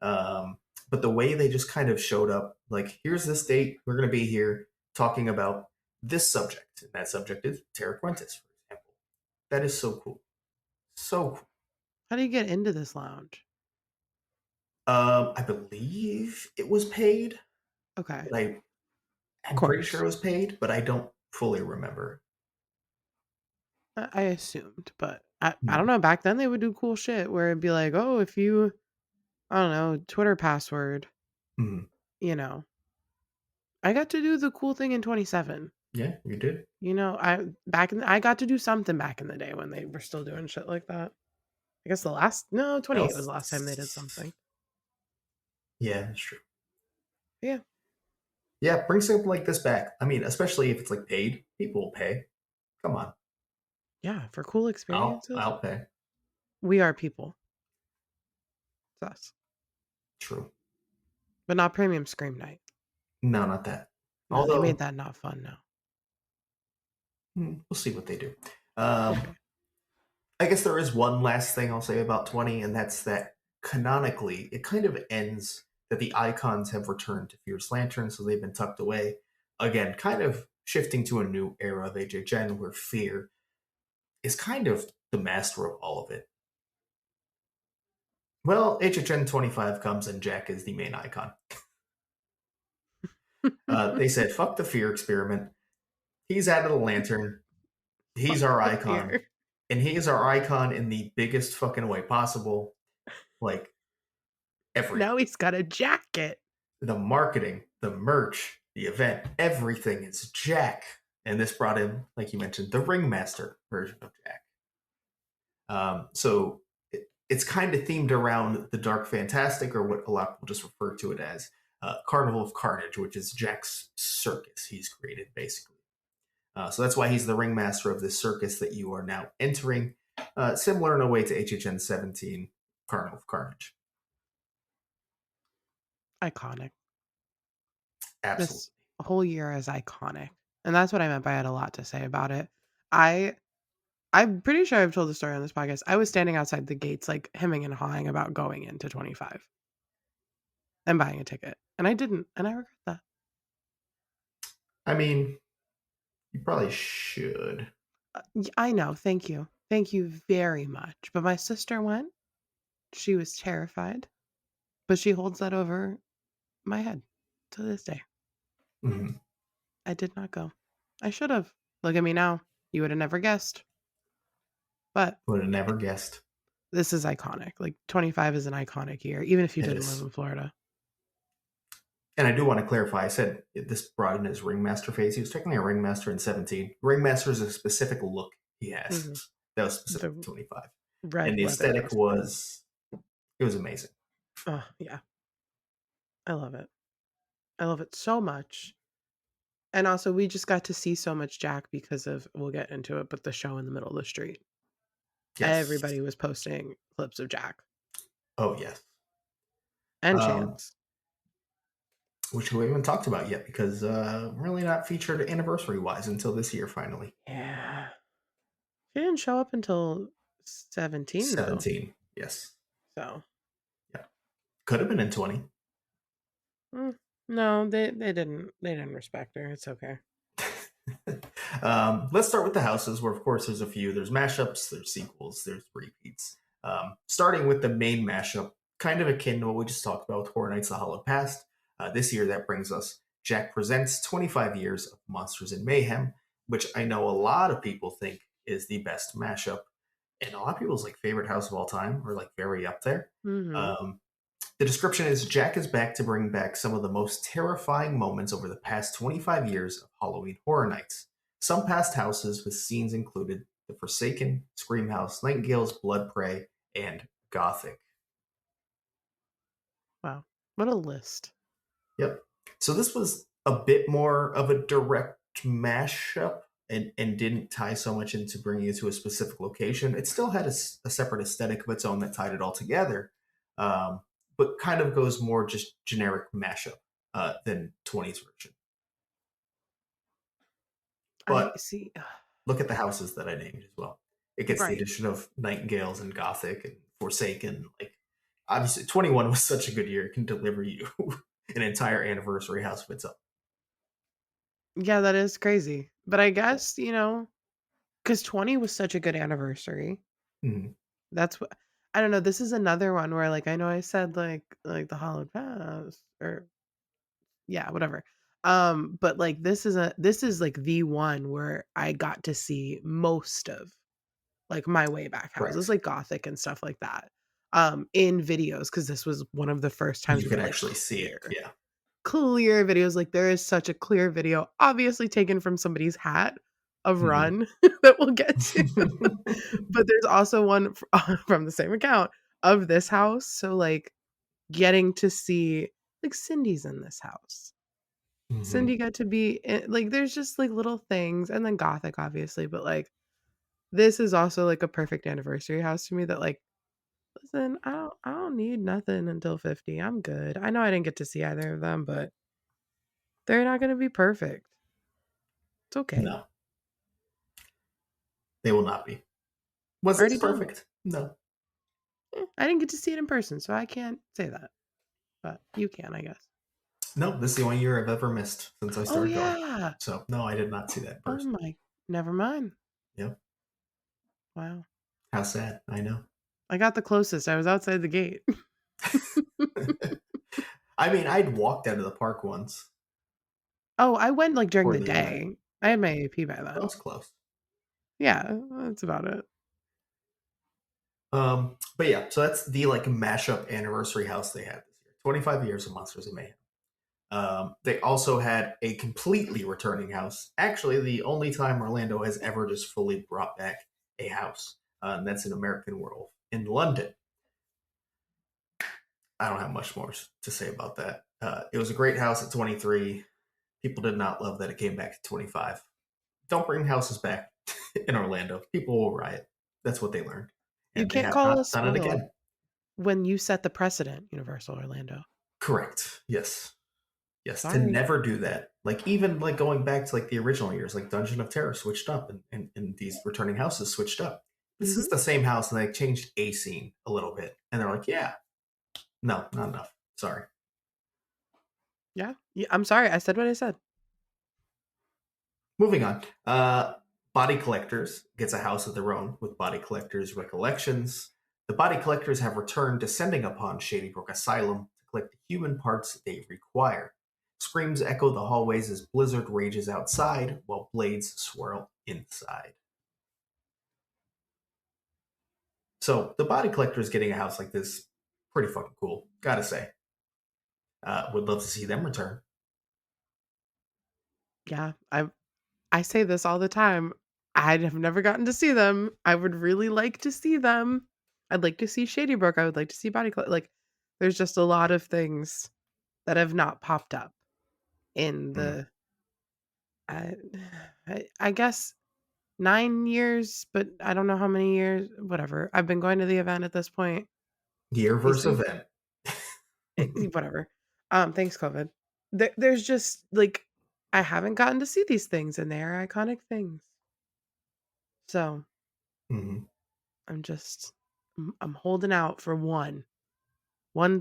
Um, but the way they just kind of showed up, like, here's this date, we're going to be here talking about this subject. And that subject is Terra Quintus, for example. That is so cool. So cool. How do you get into this lounge? I believe it was paid. Okay. But Of I'm pretty sure course. it was paid, but I don't fully remember. I assumed, but I don't Hmm. know. Back then, they would do cool shit where it'd be like, oh, if you, I don't know, Twitter password, Hmm. you know, I got to do the cool thing in 27. Yeah, you did. I got to do something back in the day when they were still doing shit like that. I guess the last no, That 28 was the last time they did was, something. yeah, that's true. Yeah. Yeah, bring something like this back. I mean, especially if it's like paid, people will pay. Come on, Yeah, for cool experiences. I'll pay. We are people. It's us. True. But not premium scream night. No, not that. No, they made Although, that not fun now. we'll see what they do. Um, Okay. I guess there is one last thing I'll say about 20, and that's that canonically, it kind of ends that the icons have returned to Fierce Lantern, so they've been tucked away. Again, kind of shifting to a new era of HHN where Fear is kind of the master of all of it. Well, HHN 25 comes and Jack is the main icon. They said, fuck the Fear experiment. He's out of the lantern. He's Fuck our the icon. fear. And he is our icon in the biggest fucking way possible. Like, everything. Now he's got a jacket. The marketing, the merch, the event, everything is Jack. And this brought in, like you mentioned, the Ringmaster version of Jack. So it's kind of themed around the Dark Fantastic, or what a lot of people just refer to it as Carnival of Carnage, which is Jack's circus he's created, basically. So that's why he's the ringmaster of this circus that you are now entering, similar in a way to HHN 17, Carnival of Carnage. Iconic. Absolutely. This whole year is iconic. And that's what I meant by I had a lot to say about it. I I'm pretty sure I've told the story on this podcast. I was standing outside the gates, like hemming and hawing about going into 25 and buying a ticket. And I didn't, and I regret that. I mean, you probably should. I know. Thank you. Thank you very much. But my sister went. She was terrified, but she holds that over my head to this day. Mhm. I did not go. I should have. Look at me now. You would have never guessed. But Would have never guessed. this is iconic. Like 25 is an iconic year, even if you It didn't live is. in Florida. And I do want to clarify, I said this brought in his ringmaster phase. He was technically a ringmaster in 17. Ringmaster is a specific look he has Hmm. that was specific The to 25. And red the leather aesthetic costume. it was amazing. Oh, yeah. I love it. I love it so much. And also, we just got to see so much Jack because of, we'll get into it, but the show in the middle of the street. Yes. Everybody was posting clips of Jack Oh, yes. and Um, Chance. which we haven't talked about yet because really not featured anniversary wise until this year, finally. Yeah. She didn't show up until 17, though. 17. Yes. So, Yeah. Could have been in 20. mm, no, they didn't respect her. It's okay. Let's start with the houses, where of course there's a few. There's mashups, there's sequels, there's repeats. Starting with the main mashup, kind of akin to what we just talked about with Horror Nights: The Hollow Past. This year, that brings us Jack Presents 25 Years of Monsters and Mayhem, which I know a lot of people think is the best mashup, and a lot of people's like favorite house of all time, or like very up there. Mm-hmm. Um, the description is Jack is back to bring back some of the most terrifying moments over the past 25 years of Halloween Horror Nights. Some past houses with scenes included The Forsaken, Scream House, Nightingale's Blood Prey, and Gothic. Wow. What a list. Yep. So this was a bit more of a direct mashup and didn't tie so much into bringing it to a specific location. It still had a separate aesthetic of its own that tied it all together, um, but kind of goes more just generic mashup than 20's version. I But see. look at the houses that I named as well. It gets the Right. addition of Nightingales and Gothic and Forsaken. Like obviously, 21 was such a good year; it can deliver you an entire anniversary house of its own. Yeah, that is crazy. But I guess, because 20 was such a good anniversary. Mhm. That's what I don't know. This is another one where like I know I said like the Hollowed Past or yeah, whatever. But like this is like the one where I got to see most of like my way back houses, Correct. like Gothic and stuff like that. In videos, because this was one of the first times You we can got like actually see it. Yeah. clear videos. Like there is such a clear video, obviously taken from somebody's hat of Mhm. Run that we'll get to. But there's also one from the same account of this house. So like getting to see like Cindy's in this house. Mhm. Cindy got to be like there's just like little things and then Gothic obviously, but like this is also like a perfect anniversary house to me that like listen, I don't need nothing until 50. I'm good. I know I didn't get to see either of them, but they're not going to be perfect. It's okay. No, they will not be. Was Already this done. perfect? No. I didn't get to see it in person, so I can't say that. But you can, I guess. No, this is the only year I've ever missed since I Oh started going. yeah. So no, I did not see that in Oh person. my. Never mind. Yep. Wow. How sad. I know. I got the closest. I was outside the gate. I mean, I'd walked out of the park once Oh, I went like during for the the event. day. I had my AP by That then. was close. Yeah, that's about it. But yeah, so that's the like mashup anniversary house they had this year. 25 years of Monsters of Mayhem. They also had a completely returning house. Actually, the only time Orlando has ever just fully brought back a house. And that's in American Werewolf in London. I don't have much more to say about that. It was a great house at 23. People did not love that it came back to 25. Don't bring houses back in Orlando. People will riot. That's what they learned. You And they can't have call us not done it spoiled again. when you set the precedent, Universal Orlando. Correct. Yes. Yes. To Sorry. never do that. Like even like going back to like the original years, like Dungeon of Terror switched up and these returning houses switched up. This is Mhm. the same house and they changed a scene a little bit. And they're like, yeah, no, not enough. Sorry. Yeah. Yeah, I'm sorry. I said what I said. Moving on. Body Collectors gets a house of their own with Body Collectors Recollections. The Body Collectors have returned, descending upon Shady Brook Asylum to collect the human parts they require. Screams echo the hallways as blizzard rages outside, while blades swirl inside. So the Body Collectors getting a house like this, pretty fucking cool. Gotta say. Would love to see them return. Yeah. I say this all the time. I have never gotten to see them. I would really like to see them. I'd like to see Shady Brook. I would like to see like there's just a lot of things that have not popped up in Mm. the I I guess 9 years, but I don't know how many years, whatever. I've been going to the event at this point. Year You versus see? event. Whatever. Thanks COVID. There's just like I haven't gotten to see these things and they are iconic things. So, Mhm. I'm just I'm holding out for one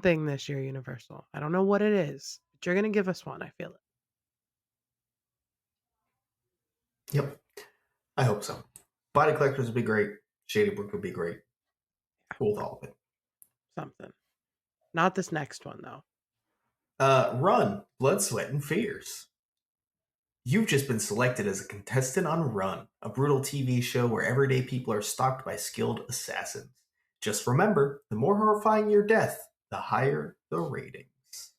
thing this year, Universal. I don't know what it is, but you're gonna give us one. I feel it. Yep. I hope so. Body Collectors would be great. Shady Brook would be great. Yeah, Cool with all of it. something. Not this next one though. Run, Blood, Sweat, and Fears. You've just been selected as a contestant on Run, a brutal TV show where everyday people are stalked by skilled assassins. Just remember, the more horrifying your death, the higher the ratings.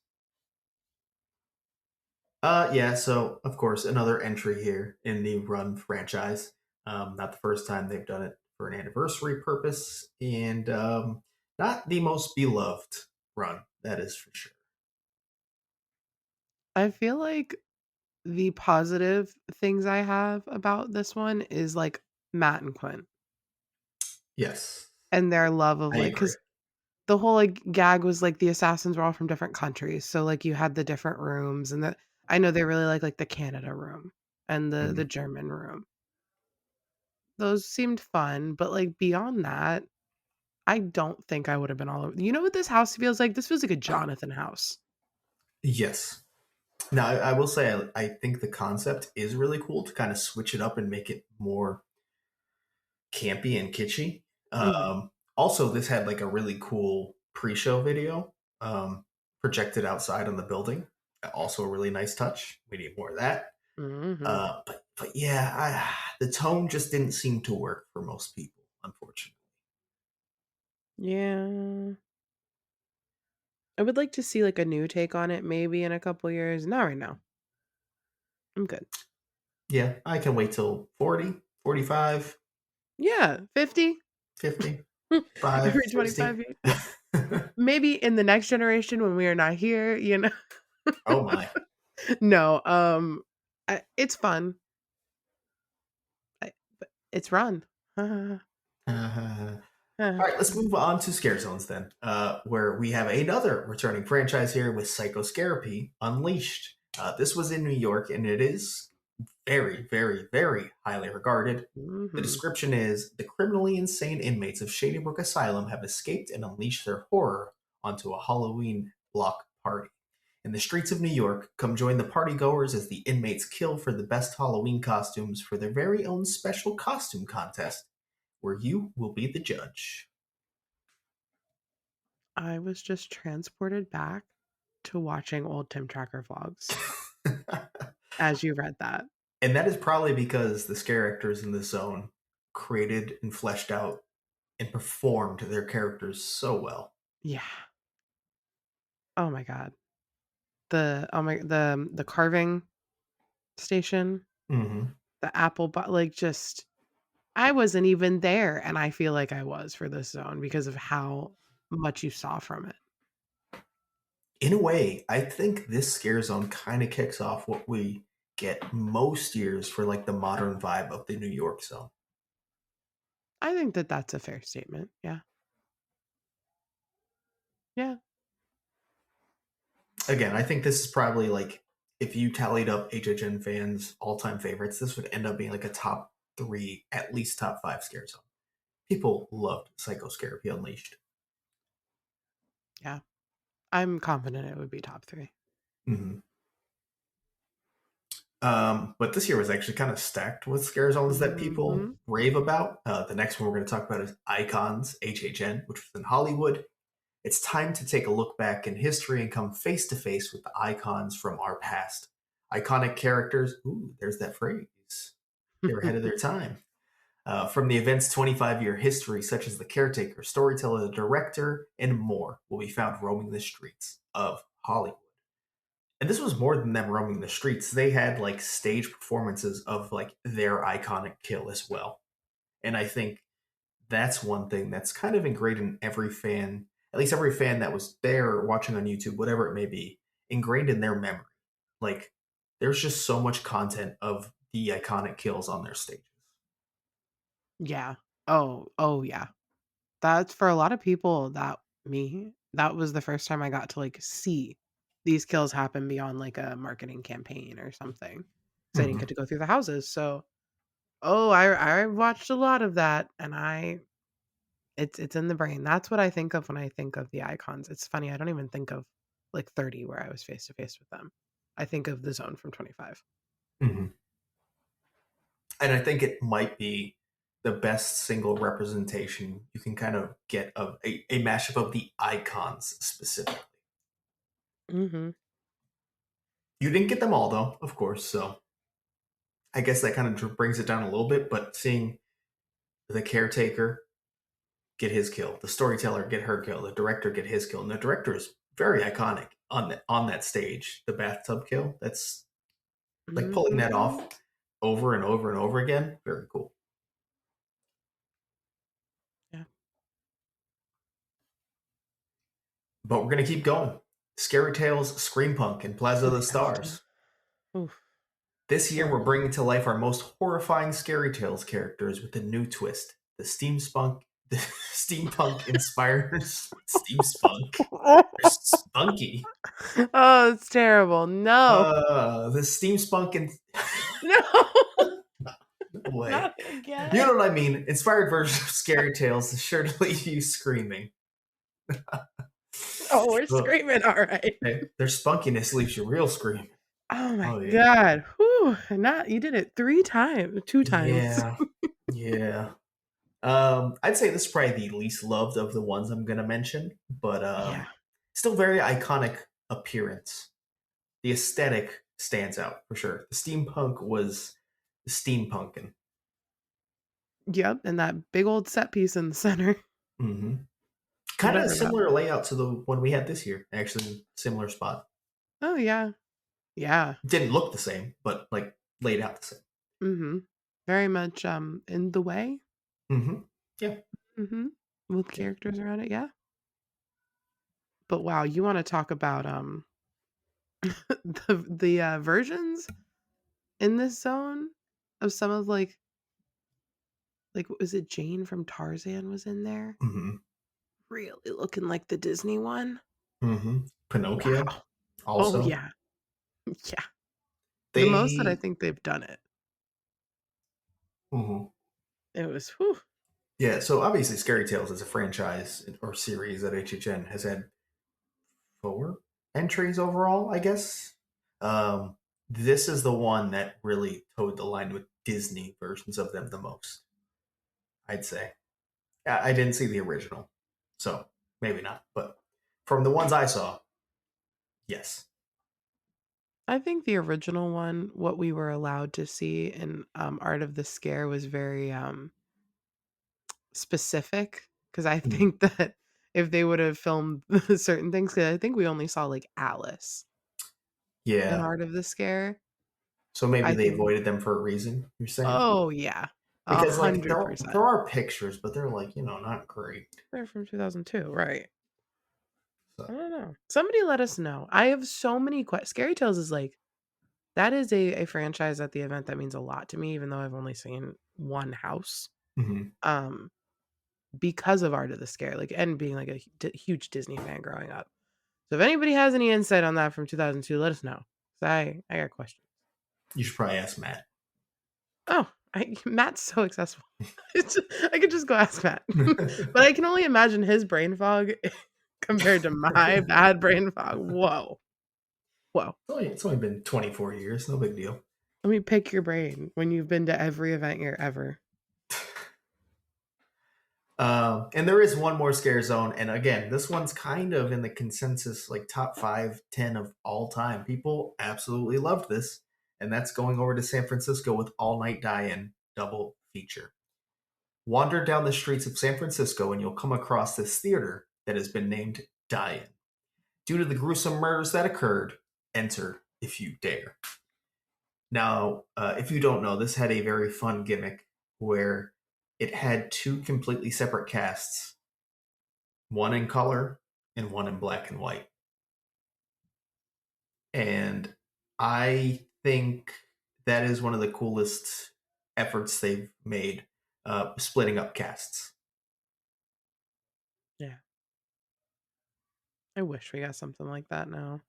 Yeah, so of course, another entry here in the Run franchise. Not the first time they've done it for an anniversary purpose, and not the most beloved Run, that is for sure. I feel like the positive things I have about this one is, like, Matt and Quinn Yes, and their love of, I like, agree. because the whole, like, gag was, like, the assassins were all from different countries, so, like, you had the different rooms and I know they really like, the Canada room and the Mhm. German room. Those seemed fun, but, like, beyond that, I don't think I would've been all over. You know what this house feels like? This feels like a Jonathan house. Yes. Now, I will say, I think the concept is really cool to kind of switch it up and make it more campy and kitschy. Mhm. Also, this had like a really cool pre-show video projected outside on the building. Also, a really nice touch. We need more of that. Mhm. But yeah, the tone just didn't seem to work for most people, unfortunately. Yeah. I would like to see, like, a new take on it maybe in a couple years. Not right now. I'm good. Yeah, I can wait till 40, 45, Yeah, 50 50, 5, every 60. 25 years. Maybe in the next generation when we are not here, you know? Oh my. No, it's fun. But it's Run. All right, let's move on to Scare Zones then, where we have another returning franchise here with Psychoscarapy Unleashed. This was in New York, and it is very, very, very highly regarded. The Mhm. description is the criminally insane inmates of Shady Brook Asylum have escaped and unleashed their horror onto a Halloween block party. In the streets of New York, come join the partygoers as the inmates kill for the best Halloween costumes for their very own special costume contest, where you will be the judge. I was just transported back to watching old Tim Tracker vlogs as you read that. And that is probably because the scare actors in this zone created and fleshed out and performed their characters so well. Yeah. Oh my god. The carving station, Hmm. the apple like, just I wasn't even there, and I feel like I was for this zone because of how much you saw from it. In a way, I think this scare zone kind of kicks off what we get most years for like the modern vibe of the New York zone. I think that that's a fair statement. Yeah. Yeah. Again, I think this is probably like if you tallied up HHN fans' all-time favorites, this would end up being like a top three, at least top five scare zone. People loved Psycho Scarapy Unleashed. Yeah. I'm confident it would be top 3. Hmm. But this year was actually kind of stacked with scare zones that people Mhm. rave about. The next one we're going to talk about is Icons, HHN, which was in Hollywood. It's time to take a look back in history and come face to face with the icons from our past. Iconic characters, ooh, there's that phrase. They were ahead of their time. From the event's 25-year history, such as the caretaker, storyteller, the director, and more, will be found roaming the streets of Hollywood. And this was more than them roaming the streets. They had like stage performances of like their iconic kill as well. And I think that's one thing that's kind of ingrained in every fan, at least every fan that was there watching on YouTube, whatever it may be, ingrained in their memory. Like there's just so much content of the iconic kills on their stages. Yeah. Oh, yeah. That's for a lot of people, that was the first time I got to, like, see these kills happen beyond, like, a marketing campaign or something. 'Cause I didn't get Hmm. to go through the houses, so I watched a lot of that, and it's in the brain. That's what I think of when I think of the icons. It's funny, I don't even think of, like, 30 where I was face to face with them. I think of the zone from 25. Hmm. And I think it might be the best single representation you can kind of get of a mashup of the icons specifically. Mhm. You didn't get them all though, of course, so I guess that kind of brings it down a little bit. But seeing the caretaker get his kill, the storyteller get her kill, the director get his kill, and the director is very iconic on that stage. The bathtub kill, Like pulling that Mhm. off over and over and over again, very cool. Yeah. But we're gonna keep going. Scary Tales, Scream Punk, and Plaza of We the have to. Stars. Oof. This year, What? we're bringing to life our most horrifying Scary Tales characters with a new twist. The steampunk inspired steampunk. They're spunky. Oh, it's terrible. No. The steampunk and No. way. Not You again. know what I mean? Inspired version of Scary Tales is sure to leave you screaming. Oh, we're Ugh. screaming, all right. Hey, their spunkiness leaves you real screaming. Oh my Oh yeah. god. Whew. Not you did it 3 times, 2 times. Yeah. Yeah. I'd say this is probably the least loved of the ones I'm gonna mention, but Yeah. still very iconic appearance. The aesthetic stands out for sure. The steampunk was steampunkin'. Yep, and that big old set piece in the center. Hmm. Kind of Whatever that. similar layout to the one we had this year. Actually, similar spot. Oh, yeah. Yeah. Didn't look the same, but like laid out the same. Mhm. Very much, in the way. Hmm. Yeah. Mhm. With Yeah. characters around it, yeah. But wow, you wanna talk about, the versions in this zone of some of, like, was it Jane from Tarzan was in there? Hmm. Really looking like the Disney one? Hmm. Pinocchio Wow. Oh, also. yeah. Yeah. The most that I They. think they've done it. Mhm. It was whew. Yeah, so obviously Scary Tales is a franchise or series that HHN has had four entries overall, I guess. Um, this is the one that really towed the line with Disney versions of them the most, I'd say. I didn't see the original, so maybe not. But from the ones I saw, yes. I think the original one, what we were allowed to see in, Art of the Scare was very, specific. Because I Mhm. think that if they would have filmed certain things, 'cause I think we only saw, like, Alice in Yeah, Art of the Scare. so maybe I they think avoided them for a reason, you're saying? oh, yeah. Because, like, there 100%. are pictures, but they're, like, not great. They're from 2002, right. I So, don't know. Somebody let us know. I have so many Scary Tales is like that is a franchise at the event that means a lot to me, even though I've only seen 1 house, mhm. um, because of Art of the Scare, like, and being, like, a huge Disney fan growing up. So if anybody has any insight on that from 2002, let us know. 'Cause I got questions. You should probably ask Matt. Oh, Matt's so accessible. I could just go ask Matt. But I can only imagine his brain fog compared to my bad brain fog. Whoa. Whoa. It's only been 24 years. No big deal. Let me pick your brain when you've been to every event you're ever. And there is one more scare zone, and again, this one's kind of in the consensus, like top 5, 10 of all time. People absolutely loved this, and that's going over to San Francisco with All Night Die-In double feature. Wander down the streets of San Francisco, and you'll come across this theater that has been named Die-In. Due to the gruesome murders that occurred, enter if you dare. Now, if you don't know, this had a very fun gimmick where it had two completely separate casts, one in color and one in black and white. And I think that is one of the coolest efforts they've made, splitting up casts. Yeah. I wish we got something like that now.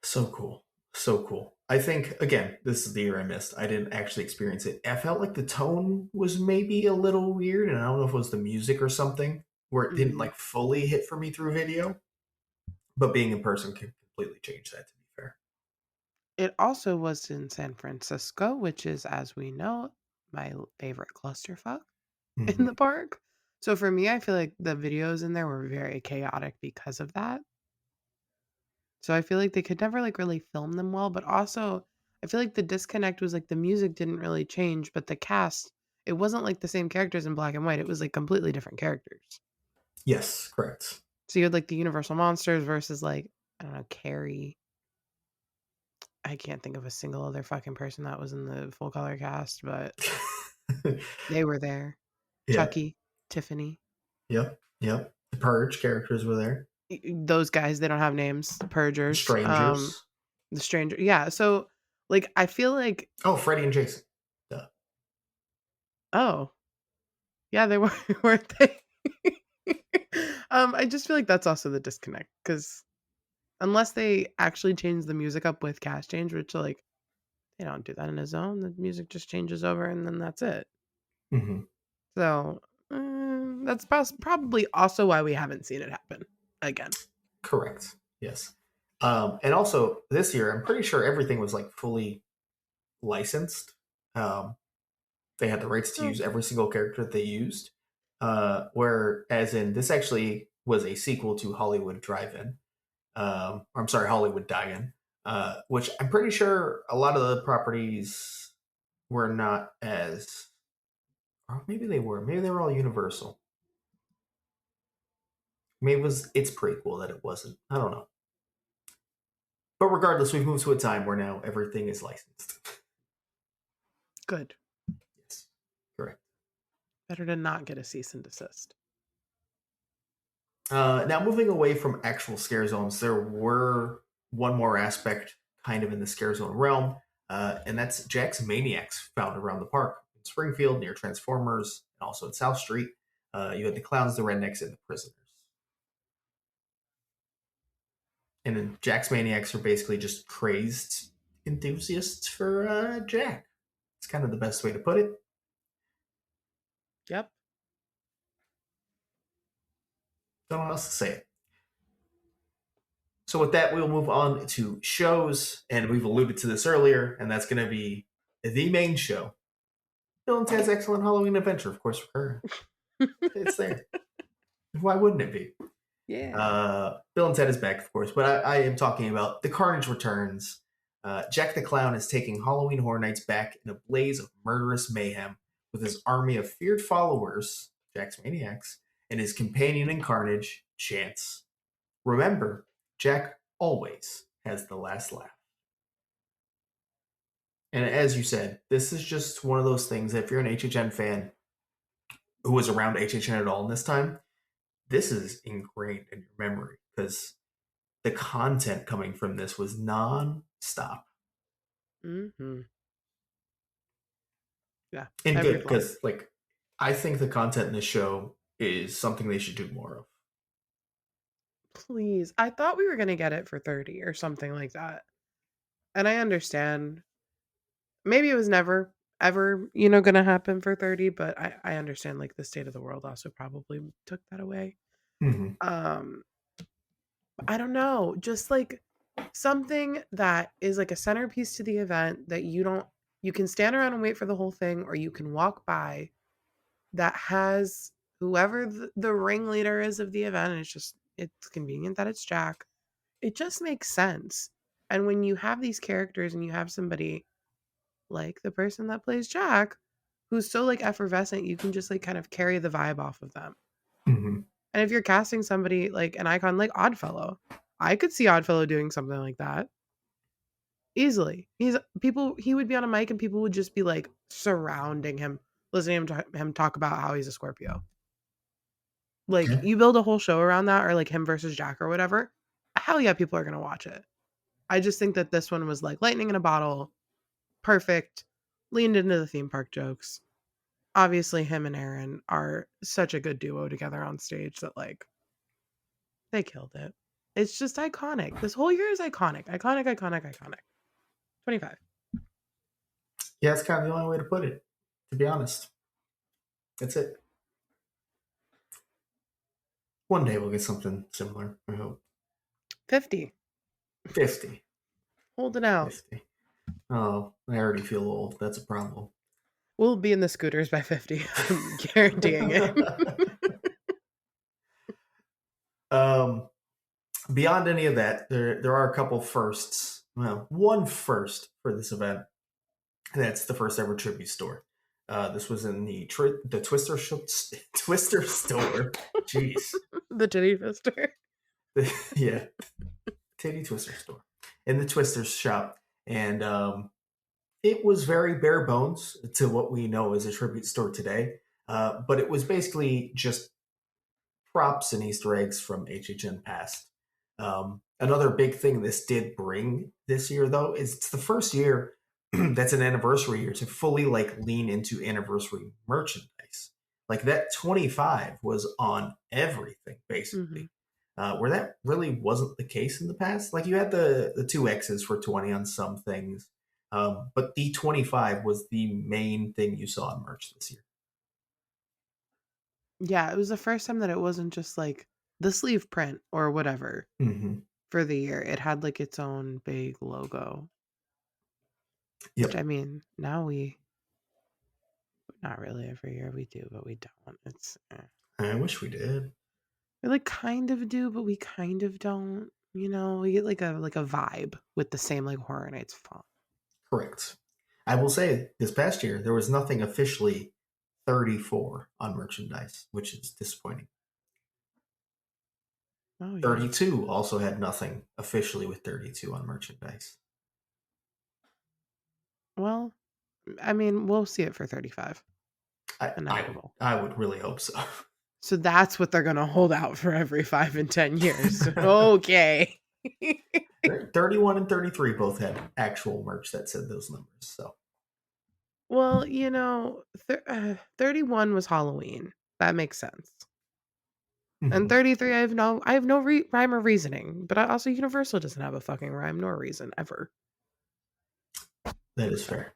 So cool. So cool. I think, again, this is the year I missed. I didn't actually experience it. I felt like the tone was maybe a little weird, and I don't know if it was the music or something, where it didn't Mhm. like fully hit for me through video. But being in person can completely change that, to be fair. It also was in San Francisco, which is, as we know, my favorite clusterfuck in Hmm. the park. So for me, I feel like the videos in there were very chaotic because of that. So I feel like they could never like really film them well, but also I feel like the disconnect was like the music didn't really change, but the cast, it wasn't like the same characters in black and white. It was like completely different characters. Yes, correct. So you had like the Universal monsters versus like I don't know, Carrie. I can't think of a single other fucking person that was in the full color cast, but they were there. Yeah. Chucky, Tiffany. Yep. Yep. The Purge characters were there. Those guys, they don't have names. The Purgers. Strangers. The Stranger. Yeah. So, like, I feel like, Oh, Freddy and Jason. Duh. oh, yeah, they were, weren't they? I just feel like that's also the disconnect because unless they actually change the music up with cast change, which like they don't do that in a zone, the music just changes over and then that's it. Mm-hmm. So that's probably also why we haven't seen it happen again. Correct. Yes. And also this year, I'm pretty sure everything was like fully licensed. Um, they had the rights to Oh, use every single character that they used. Whereas in this actually was a sequel to Hollywood Drive-In. Or I'm sorry, Hollywood Die-In, which I'm pretty sure a lot of the properties were not as, or maybe they were. Maybe they were all Universal. Maybe it was its prequel that it wasn't. I don't know. But regardless, we've moved to a time where now everything is licensed. good. Yes, correct. Better to not get a cease and desist. Now, moving away from actual scare zones, there were one more aspect kind of in the scare zone realm, and that's Jack's Maniacs found around the park in Springfield near Transformers, and also at South Street. You had the clowns, the rednecks, and the prisoners. And then Jack's Maniacs are basically just crazed enthusiasts for Jack. It's kind of the best way to put it. Yep. Don't know what else to say. So with that, we'll move on to shows, and we've alluded to this earlier, and that's going to be the main show. Bill and Ted's Excellent Halloween Adventure, of course, recurring. It's there. Why wouldn't it be? Yeah. Bill and Ted is back, of course, but I am talking about The Carnage Returns. Jack the Clown is taking Halloween Horror Nights back in a blaze of murderous mayhem with his army of feared followers, Jack's Maniacs, and his companion in Carnage, Chance. Remember, Jack always has the last laugh. And as you said, this is just one of those things that if you're an HHN fan who was around HHN at all in this time, this is ingrained in your memory because the content coming from this was non-stop. Mm-hmm. Yeah. And Every good vlog. because like I think the content in this show is something they should do more of. Please. I thought we were gonna get it for 30 or something like that. And I understand. Maybe it was never ever, gonna happen for 30, but I understand like the state of the world also probably took that away. Mm-hmm. Um, I don't know, just like something that is like a centerpiece to the event that you can stand around and wait for the whole thing or you can walk by that has whoever the ringleader is of the event and it's convenient that it's Jack. It just makes sense. And when you have these characters and you have somebody like the person that plays Jack, who's so like effervescent, you can just like kind of carry the vibe off of them. Mm-hmm. And if you're casting somebody like an icon like Oddfellow, I could see Oddfellow doing something like that easily. He would be on a mic and people would just be like surrounding him, listening to him talk about how he's a Scorpio. Like Yeah. you build a whole show around that or like him versus Jack or whatever. Hell yeah, people are going to watch it. I just think that this one was like lightning in a bottle, perfect, leaned into the theme park jokes. Obviously him and Aaron are such a good duo together on stage that like they killed it. It's just iconic. This whole year is iconic. Iconic, iconic, iconic. 25. Yeah, that's kind of the only way to put it, to be honest. That's it. One day we'll get something similar, I hope. 50. 50. Hold it out. 50. Oh, I already feel old. That's a problem. We'll be in the scooters by 50. I'm guaranteeing it. um, beyond any of that, there are a couple firsts. Well, one first for this event. And that's the first ever tribute store. This was in the Twister store. Jeez. The titty fister. Yeah. Titty Twister store. In the Twister's shop. and it was very bare bones to what we know as a tribute store today. But it was basically just props and Easter eggs from HHN past. Another big thing this did bring this year, though, is it's the first year that's an anniversary year to fully like lean into anniversary merchandise. Like that 25 was on everything Mhm. basically, where that really wasn't the case in the past. Like you had the two X's for 20 on some things, but the 25 was the main thing you saw in merch this year. Yeah, it was the first time that it wasn't just, like, the sleeve print or whatever Hmm. for the year. It had, like, its own big logo, which, I Yep, mean, now we not really every year we do, but we don't. I wish we did. We, like, kind of do, but we kind of don't, you know? We get, like a vibe with the same, like, Horror Nights font. Correct. I will say this past year there was nothing officially 34 on merchandise, which is disappointing. Oh, yeah. 32 also had nothing officially with 32 on merchandise. Well, I mean, we'll see it for 35. I, I would Inevitable. I would really hope so. So that's what they're gonna hold out for every 5 and 10 years. Okay. 31 and 33 both had actual merch that said those numbers. So, Well, 31 was Halloween. That makes sense. And mhm, 33, I have no rhyme or reasoning, but I also Universal doesn't have a fucking rhyme nor reason ever. that is So, fair.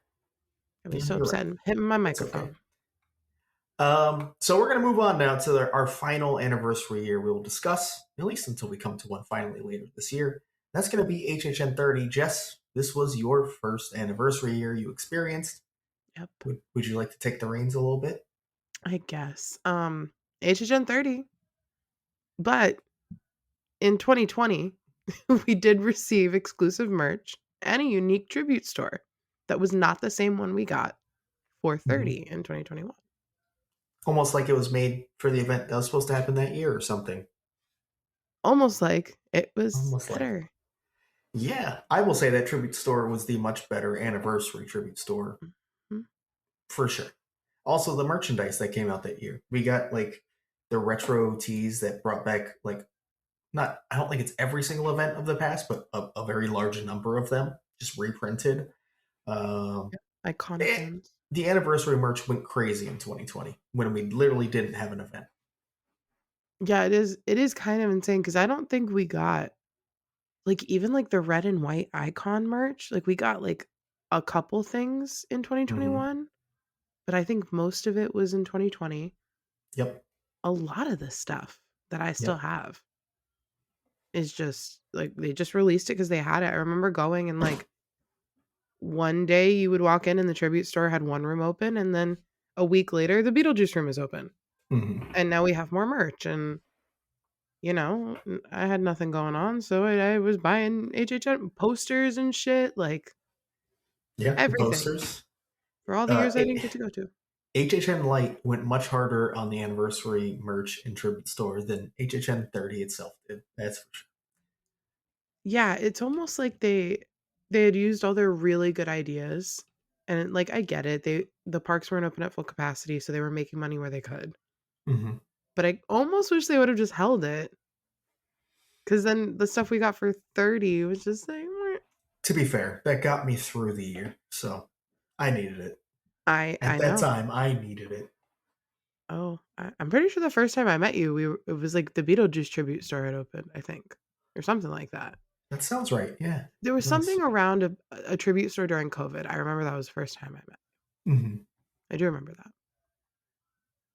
I'd be Yeah, so you're upset right. and hitting my It's okay. microphone. So we're going to move on now to our final anniversary year we will discuss, at least until we come to one finally later this year. That's going to be HHN 30. Jess, this was your first anniversary year you experienced. Yep, Would you like to take the reins a little bit? I guess. HHN 30, but in 2020, we did receive exclusive merch and a unique tribute store that was not the same one we got for Mhm. 30 in 2021. Almost like it was made for the event that was supposed to happen that year or something. Almost like it was Almost like. better. Yeah, I will say that tribute store was the much better anniversary tribute store Mhm. for sure. Also, the merchandise that came out that year. We got like the retro tees that brought back like not I don't think it's every single event of the past, but a very large number of them just reprinted. Um, Yep. Iconic it, ones. the anniversary merch went crazy in 2020 when we literally didn't have an event. Yeah, it is kind of insane because I don't think we got, like, even, like, the red and white icon merch, like, we got, like, a couple things in Hmm. 2021, but I think most of it was in 2020. Yep. A lot of the stuff that I still Yep. have is just, like, they just released it because they had it. I remember going and, like, one day you would walk in and the tribute store had one room open, and then a week later, the Beetlejuice room is open, Hmm. and now we have more merch, and I had nothing going on, so I was buying HHN posters and shit, like, Yeah. The everything posters. for all the Uh, years I didn't get to go to. HHN Light went much harder on the anniversary merch and tribute store than HHN 30 itself did. That's for sure. Yeah, it's almost like they had used all their really good ideas, and, like, I get it, the parks weren't open at full capacity, so they were making money where they could, Hmm. but I almost wish they would've just held it, because then the stuff we got for 30 was just like, "Meh." To be fair, that got me through the year, so I needed it. I At that know. time, I needed it. Oh, I'm pretty sure the first time I met you, it was, like, the Beetlejuice tribute store had opened, I think, or something like that. That sounds right. Yeah. There was Nice. something around a tribute store during COVID. I remember that was the first time I met. Hmm. I do remember that.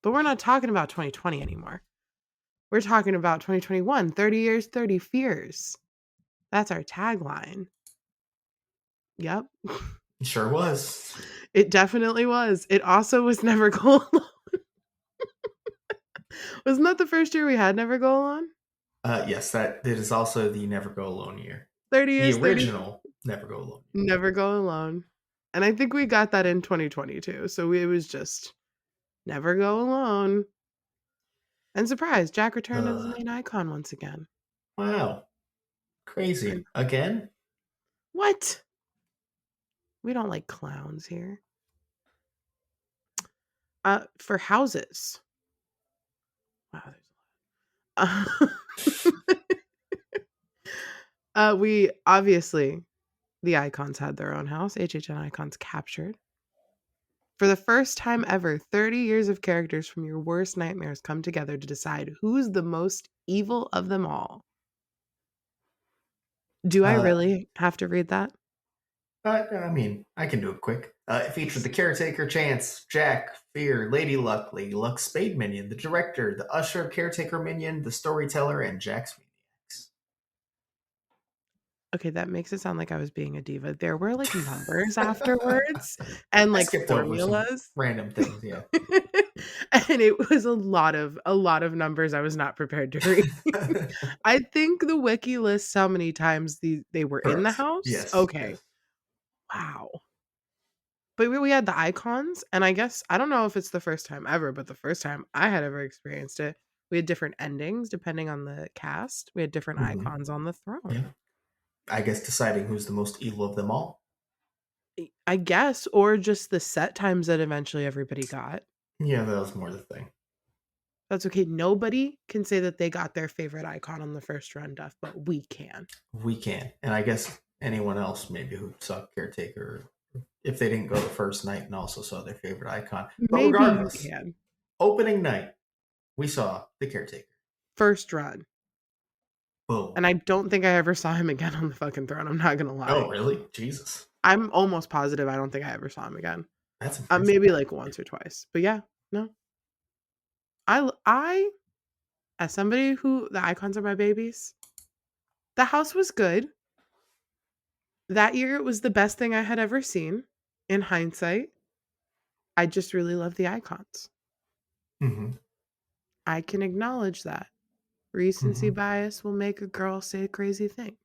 But we're not talking about 2020 anymore. We're talking about 2021, 30 years, 30 fears. That's our tagline. Yep. Sure was. It definitely was. It also was Never Go Alone. Wasn't that the first year we had Never Go Alone? Yes, that it is also the Never Go Alone year. 30 The years, 30 original Never Go Alone Never Go Alone. And I think we got that in 2022. So it was just Never Go Alone. And surprise, Jack returned as the year. main icon once again. Wow. I know. Crazy. Again? What? We don't like clowns here. For houses. Wow, there's a lot. We obviously the icons had their own house. HHN icons captured. For the first time ever, 30 years of characters from your worst nightmares come together to decide who's the most evil of them all. Do I Uh, really have to read that? I mean, I can do it quick. It featured Please. the caretaker Chance, Jack, Fear, Lady Luck, Lady Luck's Spade Minion, the director, the usher, caretaker minion, the storyteller, and Jack's Maniacs. Okay, that makes it sound like I was being a diva. There were, like, numbers afterwards and, I like, skipped over some formulas. random things, yeah. And it was a lot of numbers I was not prepared to read. I think the wiki lists how many times they were in the Correct. house? Yes, Okay. yes. Wow. But we had the icons, and I guess I don't know if it's the first time ever, but the first time I had ever experienced it, we had different endings depending on the cast. We had different Hmm. icons on the throne. Yeah. I guess deciding who's the most evil of them all. I guess, or just the set times that eventually everybody got. Yeah, that was more the thing. That's okay. Nobody can say that they got their favorite icon on the first run, Duff, but we can. We can. And I guess anyone else maybe who saw Caretaker, if they didn't go the first night and also saw their favorite icon. But Maybe you regardless, can. opening night, we saw the Caretaker. First run. Boom. And I don't think I ever saw him again on the fucking throne. I'm not gonna Oh, lie. really? Jesus. I'm almost positive I don't think I ever saw him again. That's impressive. Maybe like once or twice. But yeah, no. I as somebody who the icons are my babies, the house was good. That year it was the best thing I had ever seen. In hindsight, I just really love the icons. Hmm. I can acknowledge that. Recency Hmm. bias will make a girl say crazy things.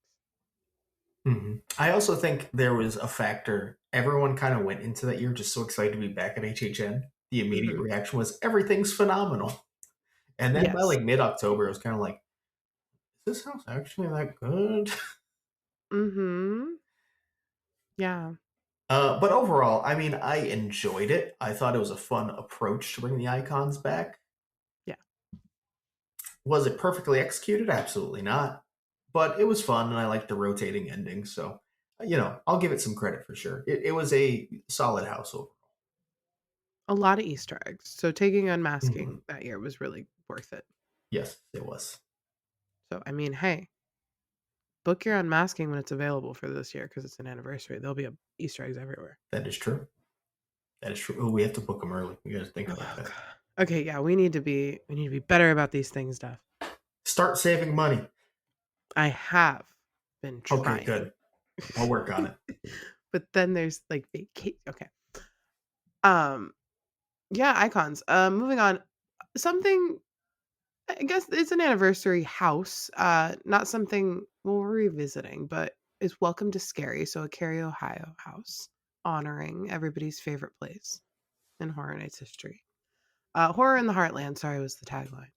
Hmm. I also think there was a factor. Everyone kind of went into that year just so excited to be back at HHN. The immediate Mhm. reaction was everything's phenomenal. And then by Yes. like mid October, it was kind of like, is this house actually that good? Mhm. Yeah. But overall, I mean, I enjoyed it. I thought it was a fun approach to bring the icons back. Yeah. Was it perfectly executed? Absolutely not. But it was fun, and I liked the rotating ending. So, I'll give it some credit for sure. It was a solid house overall. A lot of Easter eggs. So taking Hmm. unmasking that year was really worth it. Yes, it was. So I mean, hey, book your unmasking when it's available for this year because it's an anniversary. There'll be Easter eggs everywhere. That is true. That is true. Oh, we have to book them early. We got to think about Oh that. god. Okay, yeah, we need to be better about these things, Duff. Start saving money. I have been Okay, trying. good. I'll work on it. But then there's like okay. Um yeah, icons. Moving on. Something I guess it's an anniversary house. Not something well, we're revisiting, but it's Welcome to Scary, so a Cary, Ohio house honoring everybody's favorite place in Horror Nights history. Horror in the Heartland, sorry, was the tagline.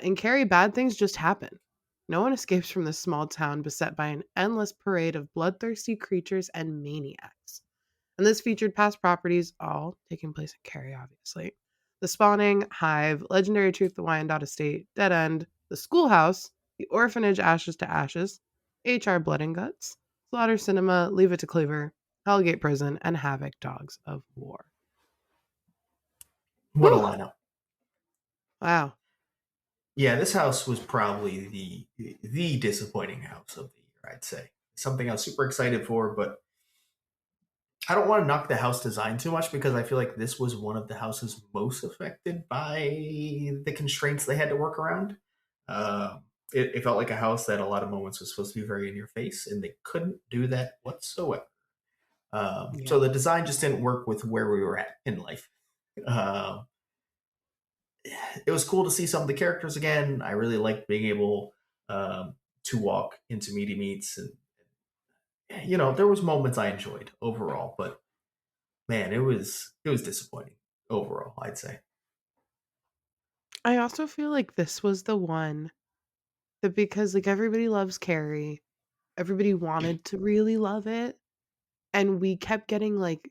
In Cary, bad things just happen. No one escapes from this small town beset by an endless parade of bloodthirsty creatures and maniacs. And this featured past properties, all taking place in Cary, obviously. The Spawning, Hive, Legendary Truth the Wyandotte Estate, Dead End, The Schoolhouse, The Orphanage Ashes to Ashes, HR Blood and Guts, Slaughter Cinema, Leave It to Cleaver, Hellgate Prison, and Havoc Dogs of War. What a Whew! lineup. Wow. Yeah, this house was probably the disappointing house of the year, I'd say. Something I was super excited for, but I don't want to knock the house design too much because I feel like this was one of the houses most affected by the constraints they had to work around. It felt like a house that a lot of moments was supposed to be very in your face, and they couldn't do that whatsoever. So Yeah. the design just didn't work with where we were at in life. Um, it was cool to see some of the characters again. I really liked being able to walk into meaty meats, and there was moments I enjoyed overall, but man, it was disappointing overall, I'd say. I also feel like this was the one that because like everybody loves Carrie, everybody wanted to really love it. and we kept getting, like,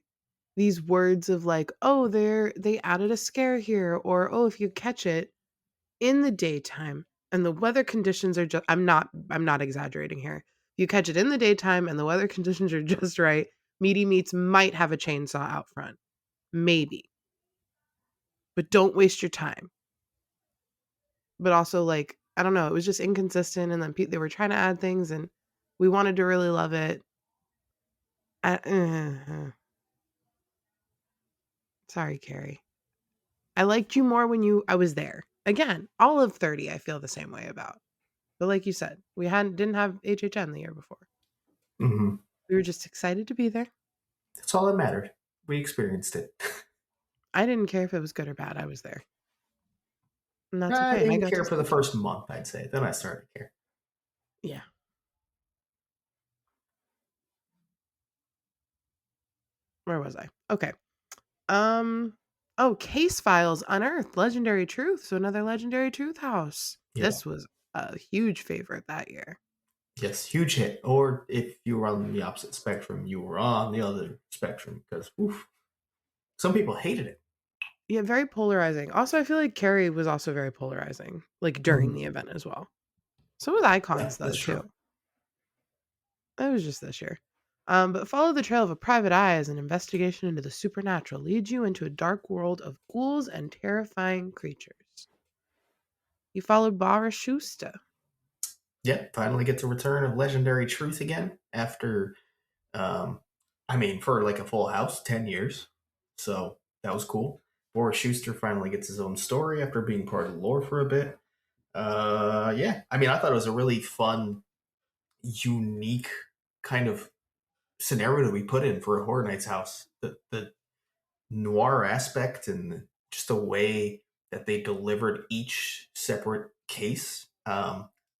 these words of, like, "Oh, they added a scare here," or, "Oh, if you catch it in the daytime and the weather conditions are just," I'm not exaggerating here. "You catch it in the daytime and the weather conditions are just right, Meaty Meats might have a chainsaw out front. Maybe, but don't waste your time." But also, like, I don't know, it was just inconsistent, and then they were trying to add things, and we wanted to really love it. Sorry, Carrie. I liked you more when I was there. Again, all of 30 I feel the same way about. But like you said, we didn't have HHN the year before. Hmm. We were just excited to be there. That's all that mattered. We experienced it. I didn't care if it was good or bad, I was there. And that's I okay, and I didn't got to care for the see first month, I'd say. Then I started to care. Yeah. Where was I? Okay. Um, oh, Case Files Unearthed, Legendary Truth, so another Legendary Truth house. Yeah. This was a huge favorite that year. Yes, huge hit. Or if you were on the opposite spectrum, you were on the other spectrum because some people hated it. Yeah, very polarizing. Also, I feel like Carrie was also very polarizing, like, during Mhm. the event as well. So was Icons, Yeah, though, that's too. true. It was just this year. But follow the trail of a private eye as an investigation into the supernatural leads you into a dark world of ghouls and terrifying creatures. You followed Bara Schuster. Yeah, finally get the return of Legendary Truth again after, um, I mean, for like a full house, 10 years. So that was cool. Boris Schuster finally gets his own story after being part of the lore for a bit. Yeah, I mean, I thought it was a really fun, unique kind of scenario to be put in for a Horror Nights house. The noir aspect and just the way that they delivered each separate case.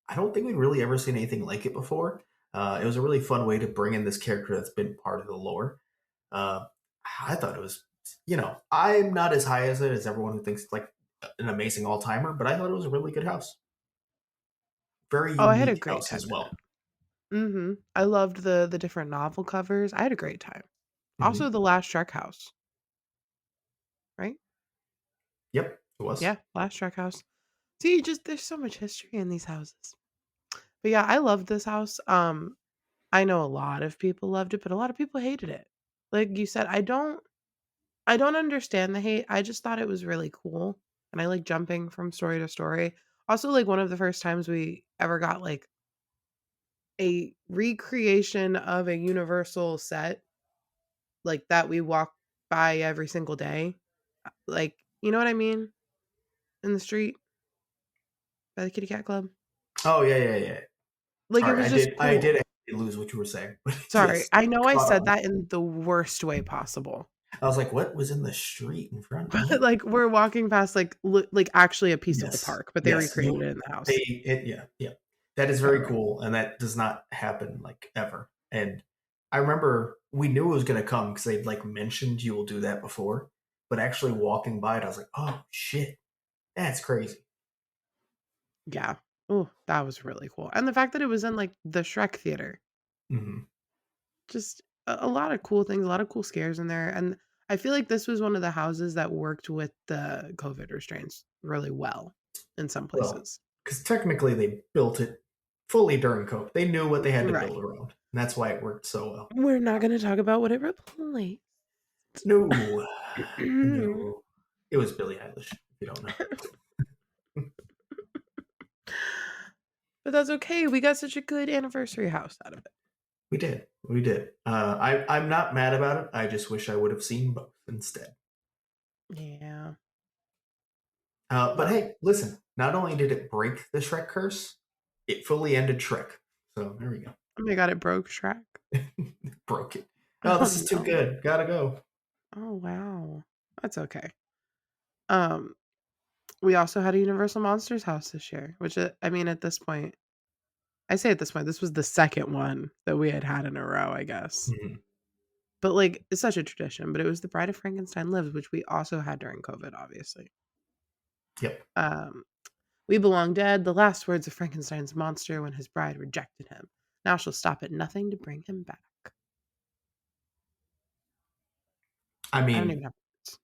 I don't think we'd really ever seen anything like it before. It was a really fun way to bring in this character that's been part of the lore. Uh, I thought it was, I'm not as high as it as everyone who thinks it's like an amazing all timer, but I thought it was a really good house. Very Oh, I had a unique great house time as in it. well. I loved the different novel covers. I had a great time. Hmm. Also, the last Shrek house, right? Yep, it was. Yeah, last Shrek house. See, just there's so much history in these houses. But yeah, I loved this house. I know a lot of people loved it, but a lot of people hated it. Like you said, I don't understand the hate. I just thought it was really cool, and I like jumping from story to story. Also, like, one of the first times we ever got, like, a recreation of a Universal set, like, that we walk by every single day. Like, you know what I mean? In the street by the Kitty Cat Club. Oh yeah, yeah, yeah. Like, it Sorry, was just I did cool. actually lose what you were saying, but Sorry, yes, I know I caught said on. that in the worst way possible. I was like, what was in the street in front? But, What? like, we're walking past, like, actually a piece of the Yes, park, but they yes. recreated it in the They, house. yeah, yeah. That is very Alright. cool, and that does not happen like ever. And I remember we knew it was going to come because they'd like mentioned you will do that before, but actually walking by it, I was like, oh shit, that's crazy. Yeah. Oh, that was really cool, and the fact that it was in, like, the Shrek theater. Hmm. Just a lot of cool things, a lot of cool scares in there, and I feel like this was one of the houses that worked with the COVID restraints really well in some Well, places. because technically they built it fully during COVID. They knew what they had to build Right. around, and that's why it worked so well. We're not gonna talk about what it replaced. No, no, it was Billie Eilish. If you don't know, But that's okay, we got such a good anniversary house out of it. we did, we did. I'm not mad about it. I just wish I would have seen both instead. Yeah. But Well, hey, listen. Not only did it break the Shrek curse, it fully ended Shrek. So there we go. oh my god, it broke Shrek. Broke it. Oh, Oh, this is too no. good. Gotta go. Oh, wow. That's okay. Um, we also had a Universal Monsters house this year, which, I mean, at this point I say at this point, this was the second one that we had had in a row, I guess. Mhm. But, like, it's such a tradition, but it was The Bride of Frankenstein Lives, which we also had during COVID, obviously. Yep. Um, We Belong Dead, the last words of Frankenstein's monster when his bride rejected him. Now she'll stop at nothing to bring him back. I I don't mean, even have words.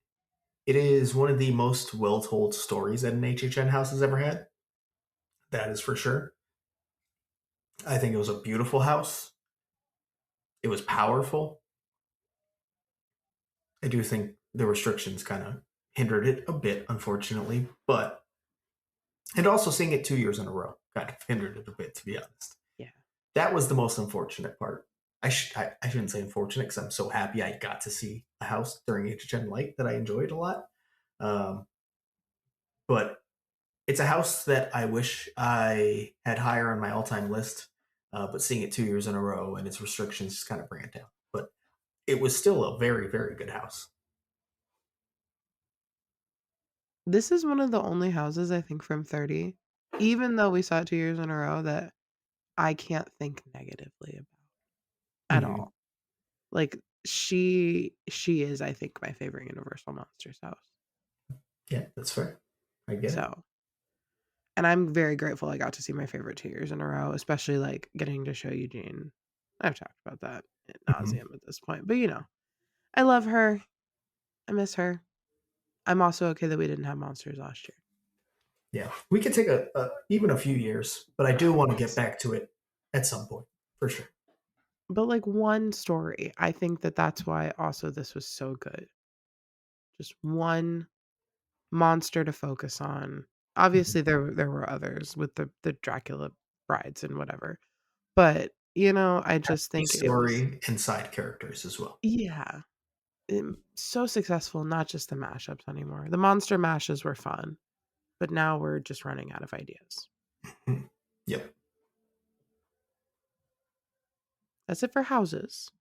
it is one of the most well told stories that an HHN house has ever had. That is for sure. I think it was a beautiful house. It was powerful. I do think the restrictions kind of hindered it a bit, unfortunately, but and also seeing it 2 years in a row kind of hindered it a bit, to be honest. Yeah. That was the most unfortunate part. I shouldn't say unfortunate because I'm so happy I got to see a house during HHN Light that I enjoyed a lot. Um, but it's a house that I wish I had higher on my all time list. But seeing it 2 years in a row and its restrictions just kind of bring it down. But it was still a very, very good house. This is one of the only houses I think from 30, even though we saw it 2 years in a row, that I can't think negatively about at Mhm. all. Like, she is, I think, my favorite Universal Monsters house. Yeah, that's fair. I get it. So, and I'm very grateful I got to see my favorite 2 years in a row, especially, like, getting to show Eugene. I've talked about that ad Mhm. nauseam at this point, but, I love her. I miss her. I'm also okay that we didn't have monsters last year. Yeah, we could take even a few years, but I do want to get Yes. back to it at some point for sure. But, like, one story, I think that that's why also this was so good. Just one monster to focus on. Mhm. Obviously, there were others with the Dracula brides and whatever, but, I just The think it was. story and side characters as well. Yeah. So successful, not just the mashups anymore. The monster mashes were fun, but now we're just running out of ideas. Mhm. Yep. That's it for houses.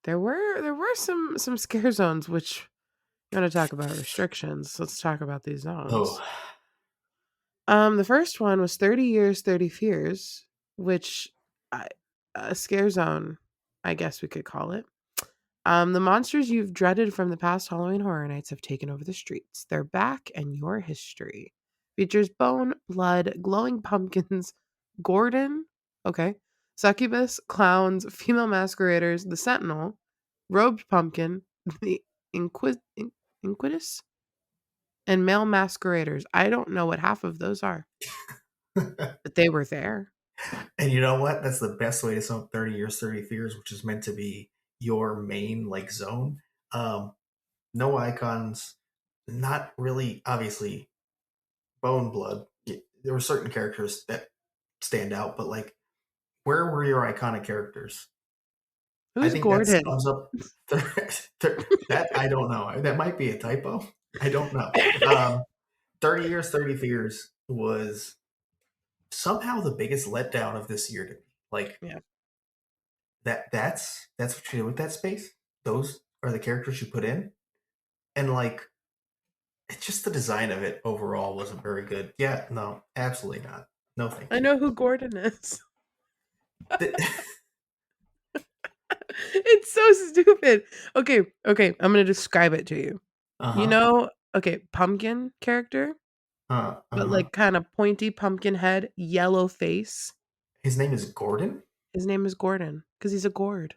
There were some scare zones, which you wanna talk about restrictions, let's talk about these Oh, zones. The first one was 30 Years, 30 Fears, which I a scare zone, I guess we could call it. The monsters you've dreaded from the past Halloween Horror Nights have taken over the streets. They're back, and your history features bone, blood, glowing pumpkins, Gordon, okay, succubus, clowns, female masqueraders, the Sentinel, robed pumpkin, the Inquisitus, and male masqueraders. I don't know what half of those are, but they were there. and you know what? That's the best way to sum up 30 years, 30 fears, which is meant to be your main like zone. No icons, not really obviously bone blood. There were certain characters that stand out, but like where were your iconic characters? I Who's think that Gordon? sums up that I don't know. That might be a typo. I don't know. 30 years, 30 fears was somehow the biggest letdown of this year to me. Like Yeah. that's what you do with that space. Those are the characters you put in. And like it's just the design of it overall wasn't very good. Yeah, no, absolutely not. No, thank I you. know who Gordon is. The- It's so stupid. Okay, I'm gonna describe it to you. uh-huh. Okay, pumpkin character, but Uh-huh. like kind of pointy pumpkin head, yellow face. His name is Gordon. His name is Gordon because he's a gourd.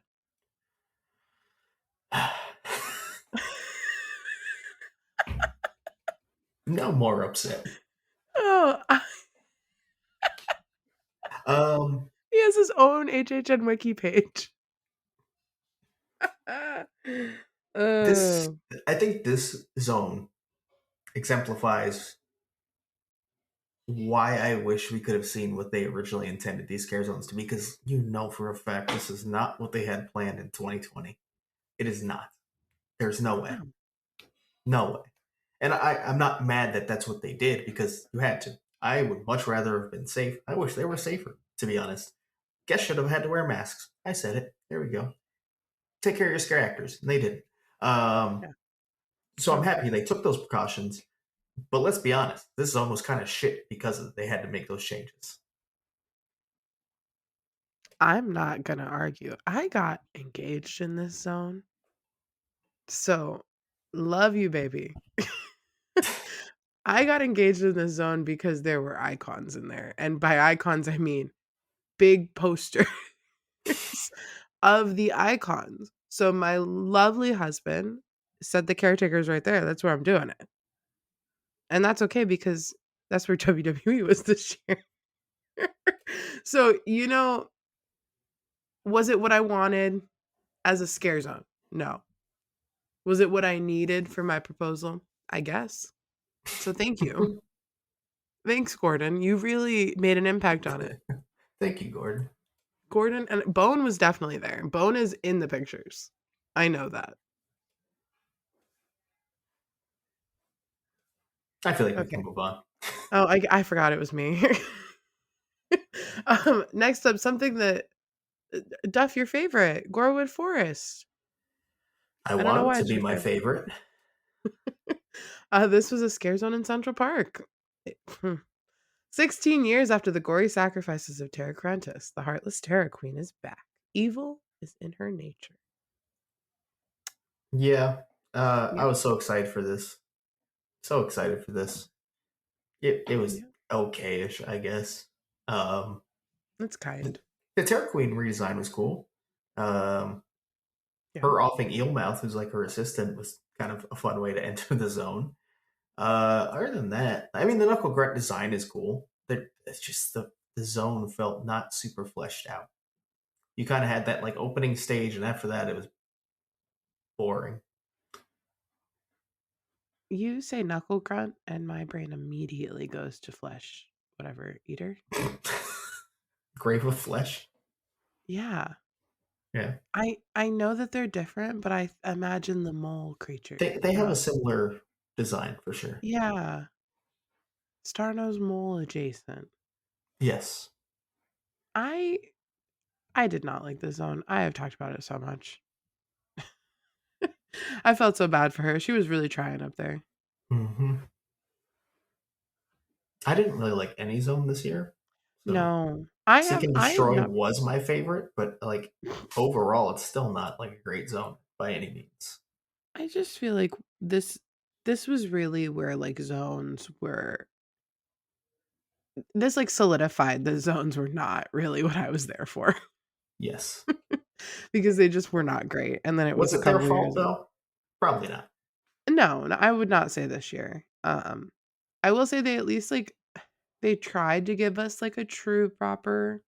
No more upset. Oh, Um, he has his own HHN wiki page. this Oh, I think this zone exemplifies why I wish we could have seen what they originally intended these scare zones to be, because you know for a fact this is not what they had planned in 2020. It is not. There's no way. no. No way. And I'm not mad that that's what they did because you had to. I would much rather have been safe. I wish they were safer, to be honest. Guests should have had to wear masks. I said it. There we go. Take care of your scare actors. And they didn't. Um, Yeah, so I'm no. happy they took those precautions. But let's be honest, this zone was kind of shit because they had to make those changes. I'm not gonna argue. I got engaged in this zone. So, love you, baby. I got engaged in this zone because there were icons in there. And by icons, I mean big posters of the icons. So my lovely husband said the caretaker's right there. That's where I'm doing it. And that's okay because that's where WWE was this year. So, was it what I wanted as a scare zone? No. Was it what I needed for my proposal? I guess. So thank you. Thanks, Gordon. You really made an impact on it. Thank you, Gordon. Gordon and Bone was definitely there. Bone is in the pictures. I know that. I feel like we can Okay. move on. Oh, I forgot it was me. Next up, something that Duff, your favorite, Gorewood Forest. I I don't know want it why to it's be your my favorite. favorite. This was a scare zone in Central Park. 16 years after the gory sacrifices of Terra Crentis, the Heartless Terra Queen is back. Evil is in her nature. Yeah, I Yep. was so excited for this. So excited for this. It was Yep. okay-ish, I guess. Um, That's the, kind. the Terror Queen redesign was cool. Um, Yeah. her offing Eelmouth, who's like her assistant, was kind of a fun way to enter the zone. Other than that, I mean, the Knuckle Grunt design is cool. It's just the zone felt not super fleshed out. You kind of had that like opening stage, and after that, it was boring. You say knuckle grunt, and my brain immediately goes to flesh, whatever, eater. Grave of Flesh. Yeah. Yeah, I know that they're different, but I imagine the mole creature they have a from similar design for sure. yeah, Star-Nosed Mole adjacent. Yes. I I did not like the zone. I have talked about it so much. I felt so bad for her. She was really trying up there. Hmm. I didn't really like any zone this year, so No. Seek and I have Destroy not was my favorite, but like overall, it's still not like a great zone by any means. I just feel like this was really where like zones were this like solidified the zones were not really what I was there for Yes. because they just were not great. And then it Was was a it their couple fault years of though? Probably not. no, I would not say this year. I will say they at least like they tried to give us like a true proper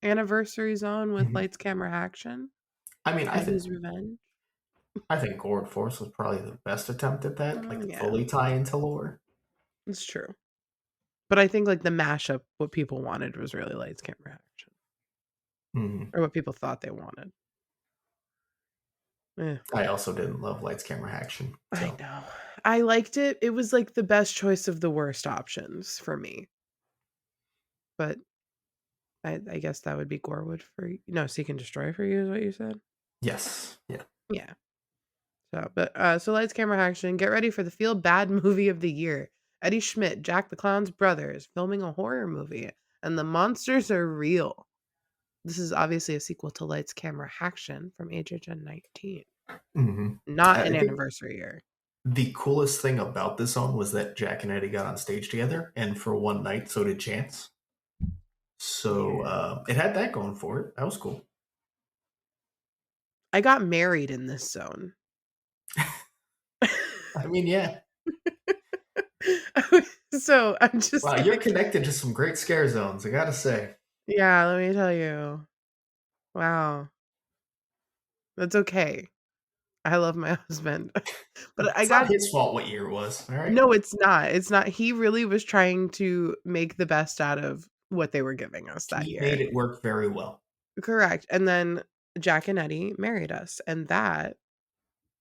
anniversary zone with Mhm. lights, camera, action. I mean, Eddie's Revenge. I think Gourd Force was probably the best attempt at that, like to Yeah, fully tie into lore. it's true. But I think like the mashup, what people wanted was really lights, camera, action, Hmm. or what people thought they wanted. Eh, I also didn't love Lights Camera Action, I so know. I liked it. It was like the best choice of the worst options for me. But I guess that would be Gorewood for you. No, Seek and Destroy for you is what you said. yes, yeah. Yeah. So lights, camera, action. Get ready for the feel bad movie of the year. Eddie Schmidt, Jack the Clown's brother, is filming a horror movie, and the monsters are real. This is obviously a sequel to Lights, Camera, Action from HHN 19, Hmm. not I an think anniversary year. the coolest thing about this song was that Jack and Eddie got on stage together, and for one night, so did Chance. So Yeah. it had that going for it. That was cool. I got married in this zone. I mean, yeah. So I'm just Wow, you're like, connected to some great scare zones, I gotta say. yeah, let me tell you. Wow. That's okay. I love my husband. But I It's not got his fault what year it was, all right? no, it's not. It's not. He really was trying to make the best out of what they were giving us that He made year. it work very well. Correct. And then Jack and Eddie married us, and that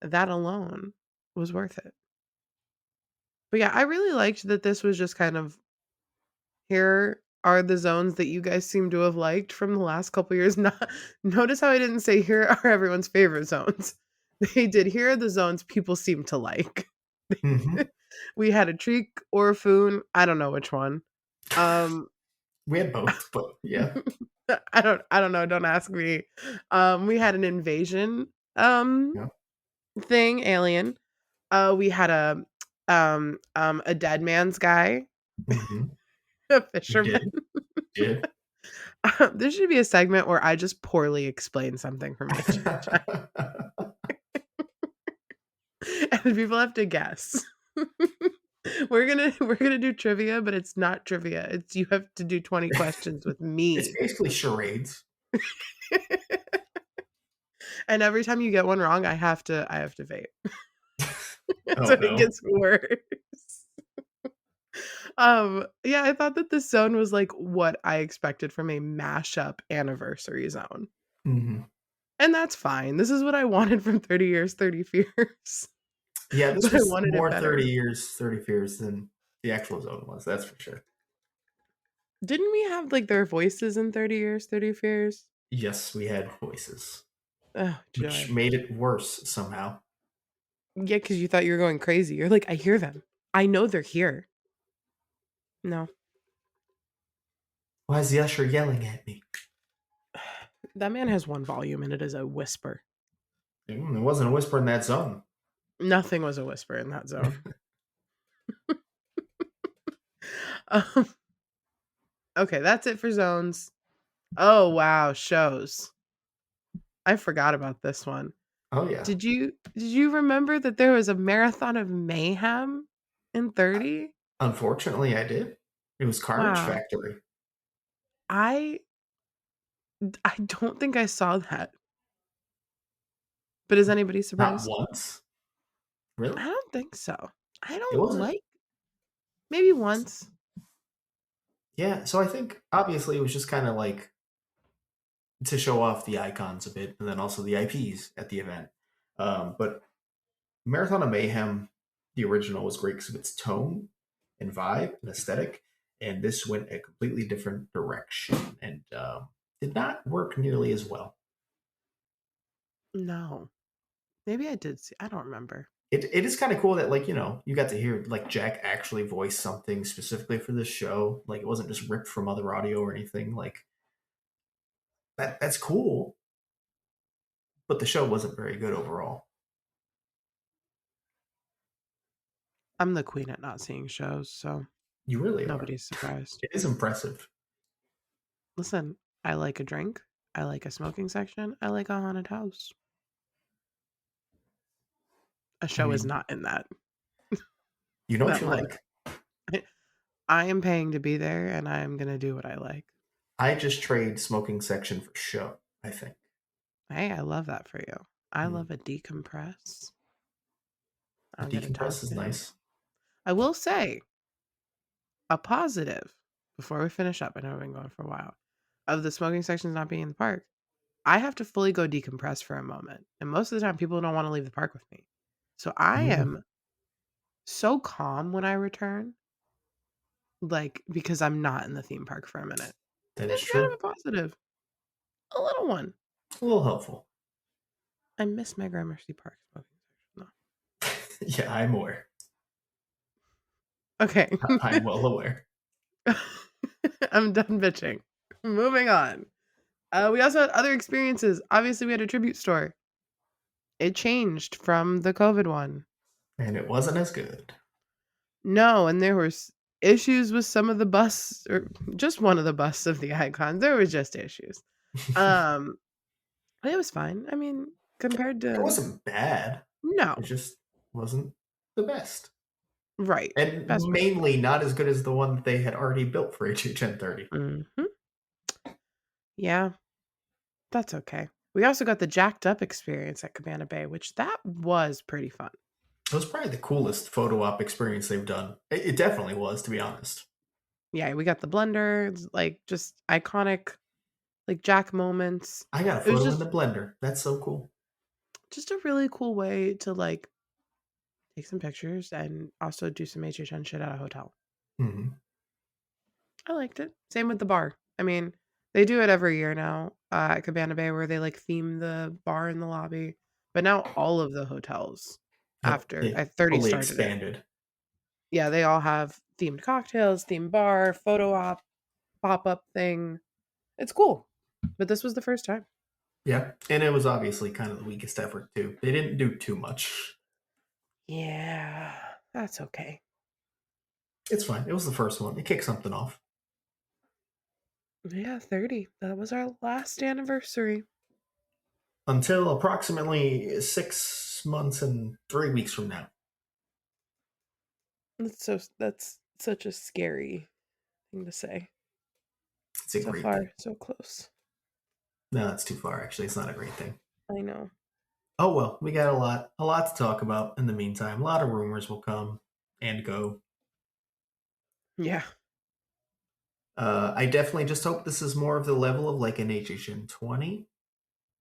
alone was worth it. But yeah, I really liked that this was just kind of here are the zones that you guys seem to have liked from the last couple years. Not notice how I didn't say here are everyone's favorite zones. They did here are the zones people seem to like. Hmm. We had a Treek or a Foon. I don't know which one. Um We had both, but yeah. I don't know, don't ask me. We had an invasion Yeah. thing, alien. We had a dead man's guy, Hmm. a We fisherman. did. Did. There should be a segment where I just poorly explain something from HHN. People have to guess. We're gonna do trivia, but it's not trivia. It's you have to do 20 questions with It's me. basically charades. And every time you get one wrong, I have to vape. Oh So it no. gets worse. Yeah, I thought that this zone was like what I expected from a mashup anniversary zone. Hmm. And that's fine. This is what I wanted from 30 Years, 30 Fears. Yeah, this But I was wanted it more better. 30 years, 30 fears than the actual zone was. That's for sure. Didn't we have like their voices in 30 Years, 30 Fears? Yes, we had voices, Oh, which joy. made it worse somehow. Yeah, because you thought you were going crazy. You're like, I hear them. I know they're here. No, Why is the usher yelling at me? that man has one volume and it is a whisper. It wasn't a whisper in that zone. Nothing was a whisper in that zone. Um, okay, that's it for zones. Oh, wow, shows. I forgot about this one. Oh yeah. Did you remember that there was a marathon of mayhem in 30? Unfortunately, I did. It was Carnage Wow. Factory. I I don't think I saw that. But is anybody Not surprised? once. Really? I don't think so. I It don't wasn't. like maybe once. Yeah. So I think obviously it was just kind of like to show off the icons a bit, and then also the IPs at the event. But Marathon of Mayhem, the original, was great because of its tone and vibe and aesthetic, and this went a completely different direction and did not work nearly as well. No. Maybe I did see I don't remember. It is kind of cool that like you got to hear like Jack actually voice something specifically for this show. Like it wasn't just ripped from other audio or anything. Like that's cool, but the show wasn't very good overall. I'm the queen at not seeing shows, so You really are. nobody's surprised. It is impressive. Listen, I like a drink. I like a smoking section. I like a haunted house. A I show is mean, not in that you know what that you line. like. I am paying to be there and I am gonna do what I like. I just trade smoking section for show. I think. Hey, I love that for you. I Mm. love a decompress. A I'm gonna decompress toss is it in. nice. I will say a positive before we finish up. I know we've been going for a while. Of the smoking sections not being in the park, I have to fully go decompress for a moment. And most of the time, people don't want to leave the park with me. So I Mm, am so calm when I return, like because I'm not in the theme park for a minute. that is It's kind true. of a positive, a little one. A little helpful. I miss my Gramercy Park smoking section Yeah, I'm aware. though. Okay. I'm well aware. I'm done bitching. Moving on. We also had other experiences. Obviously, we had a tribute store. It changed from the COVID one. And it wasn't as good. No, and there was issues with some of the bus or just one of the busts of the icons. There was just issues. It Um, but it was fine. I mean, compared to wasn't bad. It no, just wasn't the best. right. And Best way to put mainly not as good as the one that they had already built for HHN 30. it. Yeah, that's okay. We also got the jacked up experience at Cabana Bay, which that was pretty fun. It was probably the coolest photo op experience they've done. It definitely was, to be honest. Yeah, we got the blender, like just iconic like jack moments. I got a It was photo in just the blender. That's so cool. just a really cool way to like take some pictures and also do some HHN shit at a hotel. Hmm. I liked it. Same with the bar. I mean, they do it every year now at Cabana Bay where they like theme the bar in the lobby. But now all of the hotels Yep, after they at 30 fully started it. expanded. Yeah, they all have themed cocktails, themed bar, photo op, pop up thing. It's cool. But this was the first time. Yeah, and it was obviously kind of the weakest effort too. They didn't do too much. Yeah, that's okay. It's fine. It was the first one. It kicked something off. Yeah, 30. That was our last anniversary. Until approximately 6 months and 3 weeks from now. That's such a scary thing to say. It's a So great thing. far, so close. No, it's too far. Actually, it's not a great thing. I know. Oh well, we got a lot to talk about in the meantime. A lot of rumors will come and go. Yeah, I definitely just hope this is more of the level of like an HHN 20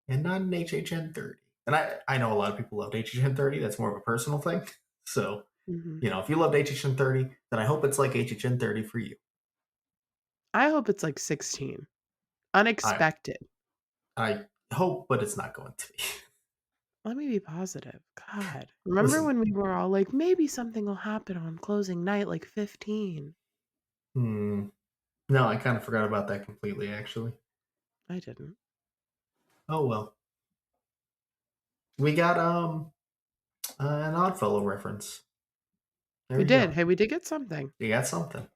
and not an HHN 30. And I know a lot of people loved HHN 30. That's more of a personal thing. So, hmm if you loved HHN 30, then I hope it's like HHN 30 for you. I hope it's like 16. I Unexpected. I hope, but it's not going to be. Let me be positive. God. Remember Listen, when we were all like, maybe something will happen on closing night, like 15? hmm, no, I kind of forgot about that completely, actually. I didn't. Oh well. We got an Oddfellow reference. There We you did. go. Hey, we did get something. You got something.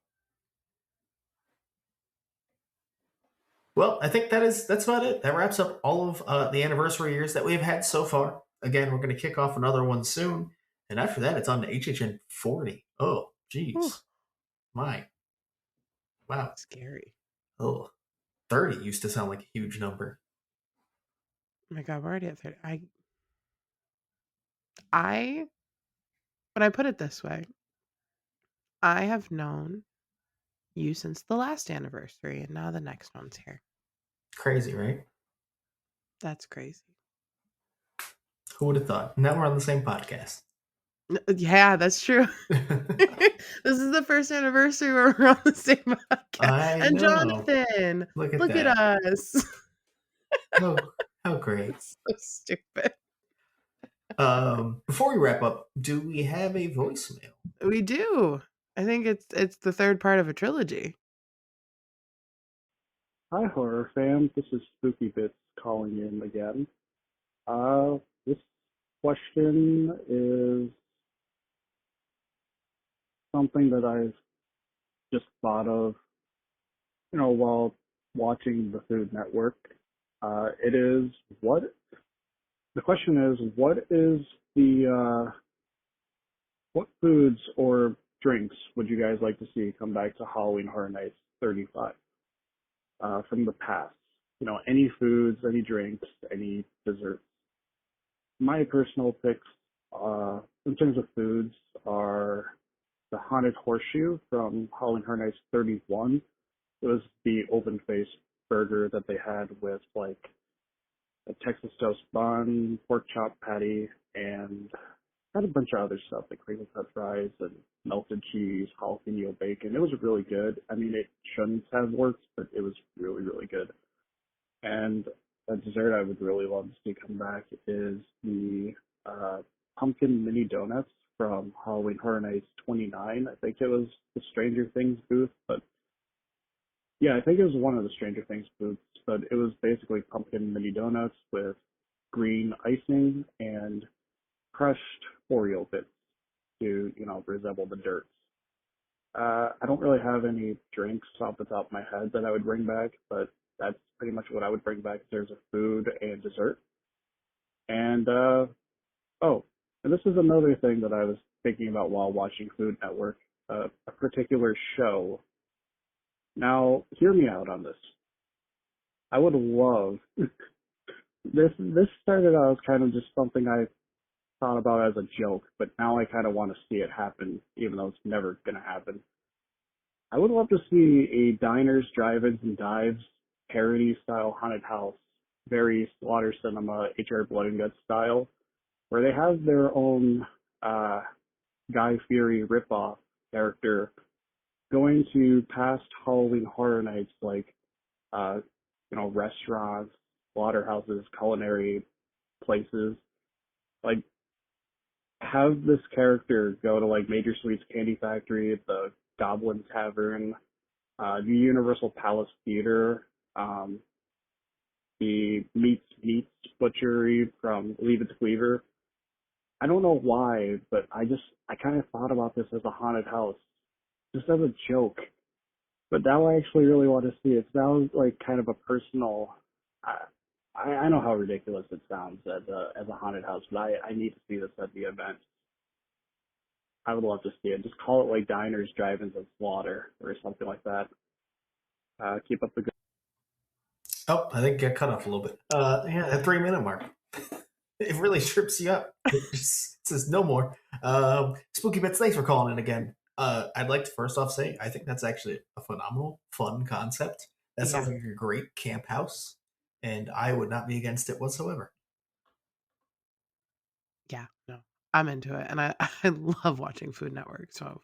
Well, I think that's about it. That wraps up all of the anniversary years that we've had so far. Again, we're going to kick off another one soon, and after that, it's on to HHN 40. Oh, Whew, geez, my wow. scary. Oh, 30 used to sound like a huge number. Oh my God, we're already at 30. I, when I put it this way, I have known you since the last anniversary, and now the next one's here. Crazy, right? That's crazy. Who would have thought? Now we're on the same podcast. Yeah, that's true. This is the first anniversary where we're on the same podcast. I And know. Jonathan, Look at look at that. us. Oh, how great. It's so stupid. Before we wrap up, do we have a voicemail? We do. I think it's the third part of a trilogy. Hi, horror fam. This is Spooky Bits calling in again. This question is something that I've just thought of, while watching the Food Network. It is the question is, what foods or drinks would you guys like to see come back to Halloween Horror Nights 35 from the past? Any foods, any drinks, any desserts. My personal picks, in terms of foods, are the Haunted Horseshoe from Halloween Horror Nights 31. It was the open face burger that they had with like a Texas toast bun, pork chop patty, and had a bunch of other stuff like crinkle cut fries and melted cheese, jalapeno bacon. It was really good. I mean, it shouldn't have worked, but it was really, really good. And a dessert I would really love to see come back is the uh, pumpkin mini donuts from Halloween Horror Nights 29. I think it was the Stranger Things booth, but yeah, I think it was one of the Stranger Things booths, but it was basically pumpkin mini donuts with green icing and crushed Oreo bits to, resemble the dirt. I don't really have any drinks off the top of my head that I would bring back, but that's pretty much what I would bring back in terms of food and dessert. And oh, and this is another thing that I was thinking about while watching Food Network, a particular show. Now, hear me out on this. I would love this. This started out as kind of just something I thought about as a joke, but now I kind of want to see it happen, even though it's never going to happen. I would love to see a diners, drive-ins, and dives parody style haunted house, very Slaughter Cinema, HR Blood and Guts style, where they have their own uh, Guy Fieri ripoff character going to past Halloween Horror Nights like uh, restaurants, slaughterhouses, culinary places. Like have this character go to like Major Sweets Candy Factory, the Goblin Tavern, the Universal Palace Theater, the Meats Butchery from Leave It to Cleaver. I don't know why, but I kind of thought about this as a haunted house, just as a joke. But now I actually really want to see it. It sounds like kind of a personal. I I know how ridiculous it sounds as a haunted house, but I need to see this at the event. I would love to see it. Just call it like Diners, Drive-ins, and Slaughter or something like that. Keep up the good. Oh, I think it got cut off a little bit. Yeah, that 3 minute mark. It really trips you up. It just says no more. Spooky Bits, thanks for calling in again. I'd like to first off say I think that's actually a phenomenal, fun concept. That sounds Yeah. like a great camp house, and I would not be against it whatsoever. Yeah, no, I'm into it, and I I love watching Food Network, so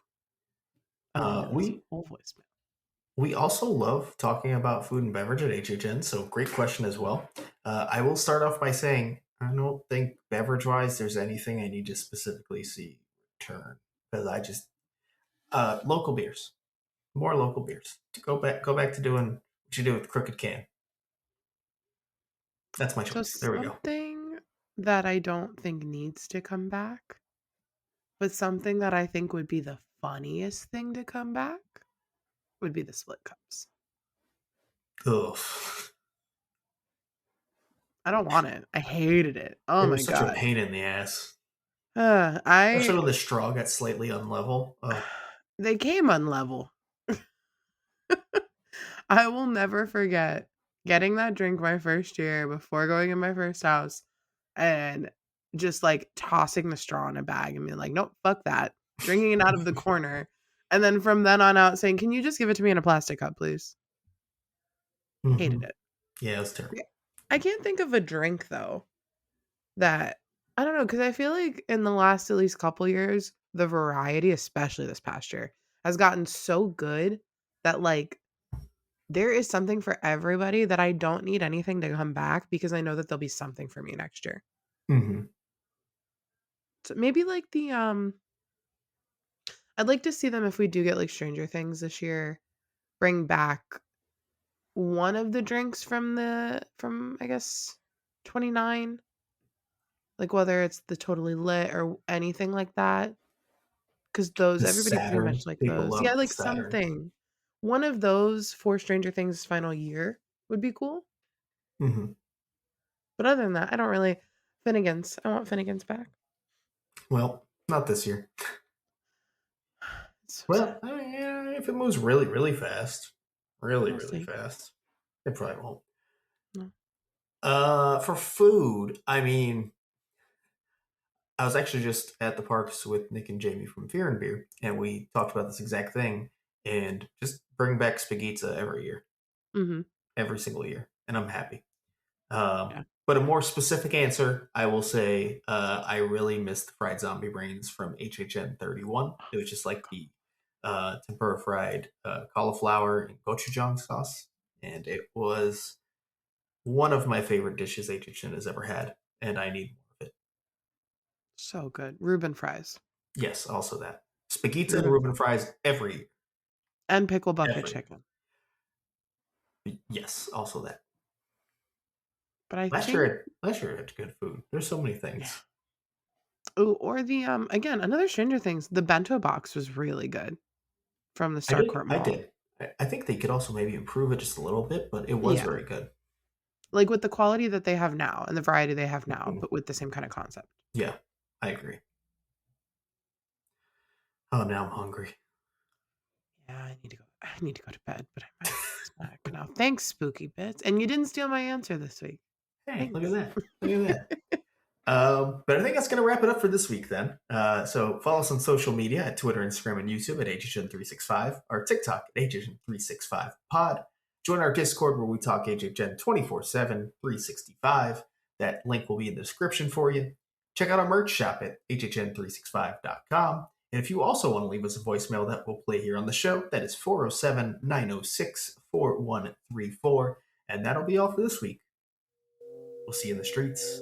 I will Uh, leave this we whole voicemail. we also love talking about food and beverage at HHN, so great question as well. I will start off by saying I don't think beverage wise there's anything I need to specifically see return because I just local beers, more local beers. Go back to doing what you do with Crooked Can. That's my So choice. There we go. something that I don't think needs to come back, but something that I think would be the funniest thing to come back would be the split cups. Ugh. I don't want it. I hated it. Oh They were my such a god. pain in the ass. Especially I when the straw got slightly unlevel. Oh. they came unlevel. I will never forget getting that drink my first year before going in my first house and just like tossing the straw in a bag and being like, nope, fuck that. Drinking it out of the corner. And then from then on out saying, can you just give it to me in a plastic cup, please? Hmm. Hated it. Yeah, it was terrible. Yeah. I can't think of a drink though that I don't know, because I feel like in the last at least couple years, the variety, especially this past year, has gotten so good that like there is something for everybody that I don't need anything to come back because I know that there'll be something for me next year. Hmm. So maybe like I'd like to see them if we do get like Stranger Things this year, bring back one of the drinks from I guess 29, like whether it's the Totally Lit or anything like that. Because those The everybody pretty much Saturn. like People those. Yeah, love the like Saturn. something. One of those for Stranger Things' final year would be cool. Hmm. But other than that, I don't really Finnegan's. I want Finnegan's back. Well, not this year. It's so sad. Well, yeah, if it moves really, really fast, really, We'll really see. fast, it probably won't. No. For food, I mean, I was actually just at the parks with Nick and Jamie from Fear and Beer, and we talked about this exact thing, and just bring back spaghetti every year, Mhm. every single year, and I'm happy. Yeah. But a more specific answer, I will say, I really missed the fried zombie brains from HHN 31. It was just like the tempura fried cauliflower and gochujang sauce, and it was one of my favorite dishes HHN has ever had, and I need more of it. So good. Reuben fries. Yes, also that spaghetti and Reuben Reuben fries every and pickle bucket every chicken. yes, also that. But I Last year, think last year I had good food. There's so many yeah. things. Ooh, or the again, another Stranger Things, the bento box was really good from the I did. Starcourt I Mall. did. I think they could also maybe improve it just a little bit, but it was Yeah. very good. Like with the quality that they have now and the variety they have now, Mhm. but with the same kind of concept. Yeah, I agree. Oh, now I'm hungry. Yeah, I need to go to bed, but I might have a snack now. Thanks, Spooky Bits. And you didn't steal my answer this week. Hey, look at Thanks. that. Look at that. But I think that's going to wrap it up for this week then. So follow us on social media at Twitter, Instagram, and YouTube at HHN365, our TikTok at HHN365pod. Join our Discord where we talk HHN 24/7, 365. That link will be in the description for you. Check out our merch shop at HHN365.com. And if you also want to leave us a voicemail that we'll play here on the show, that is 407-906-4134. And that'll be all for this week. We'll see you in the streets.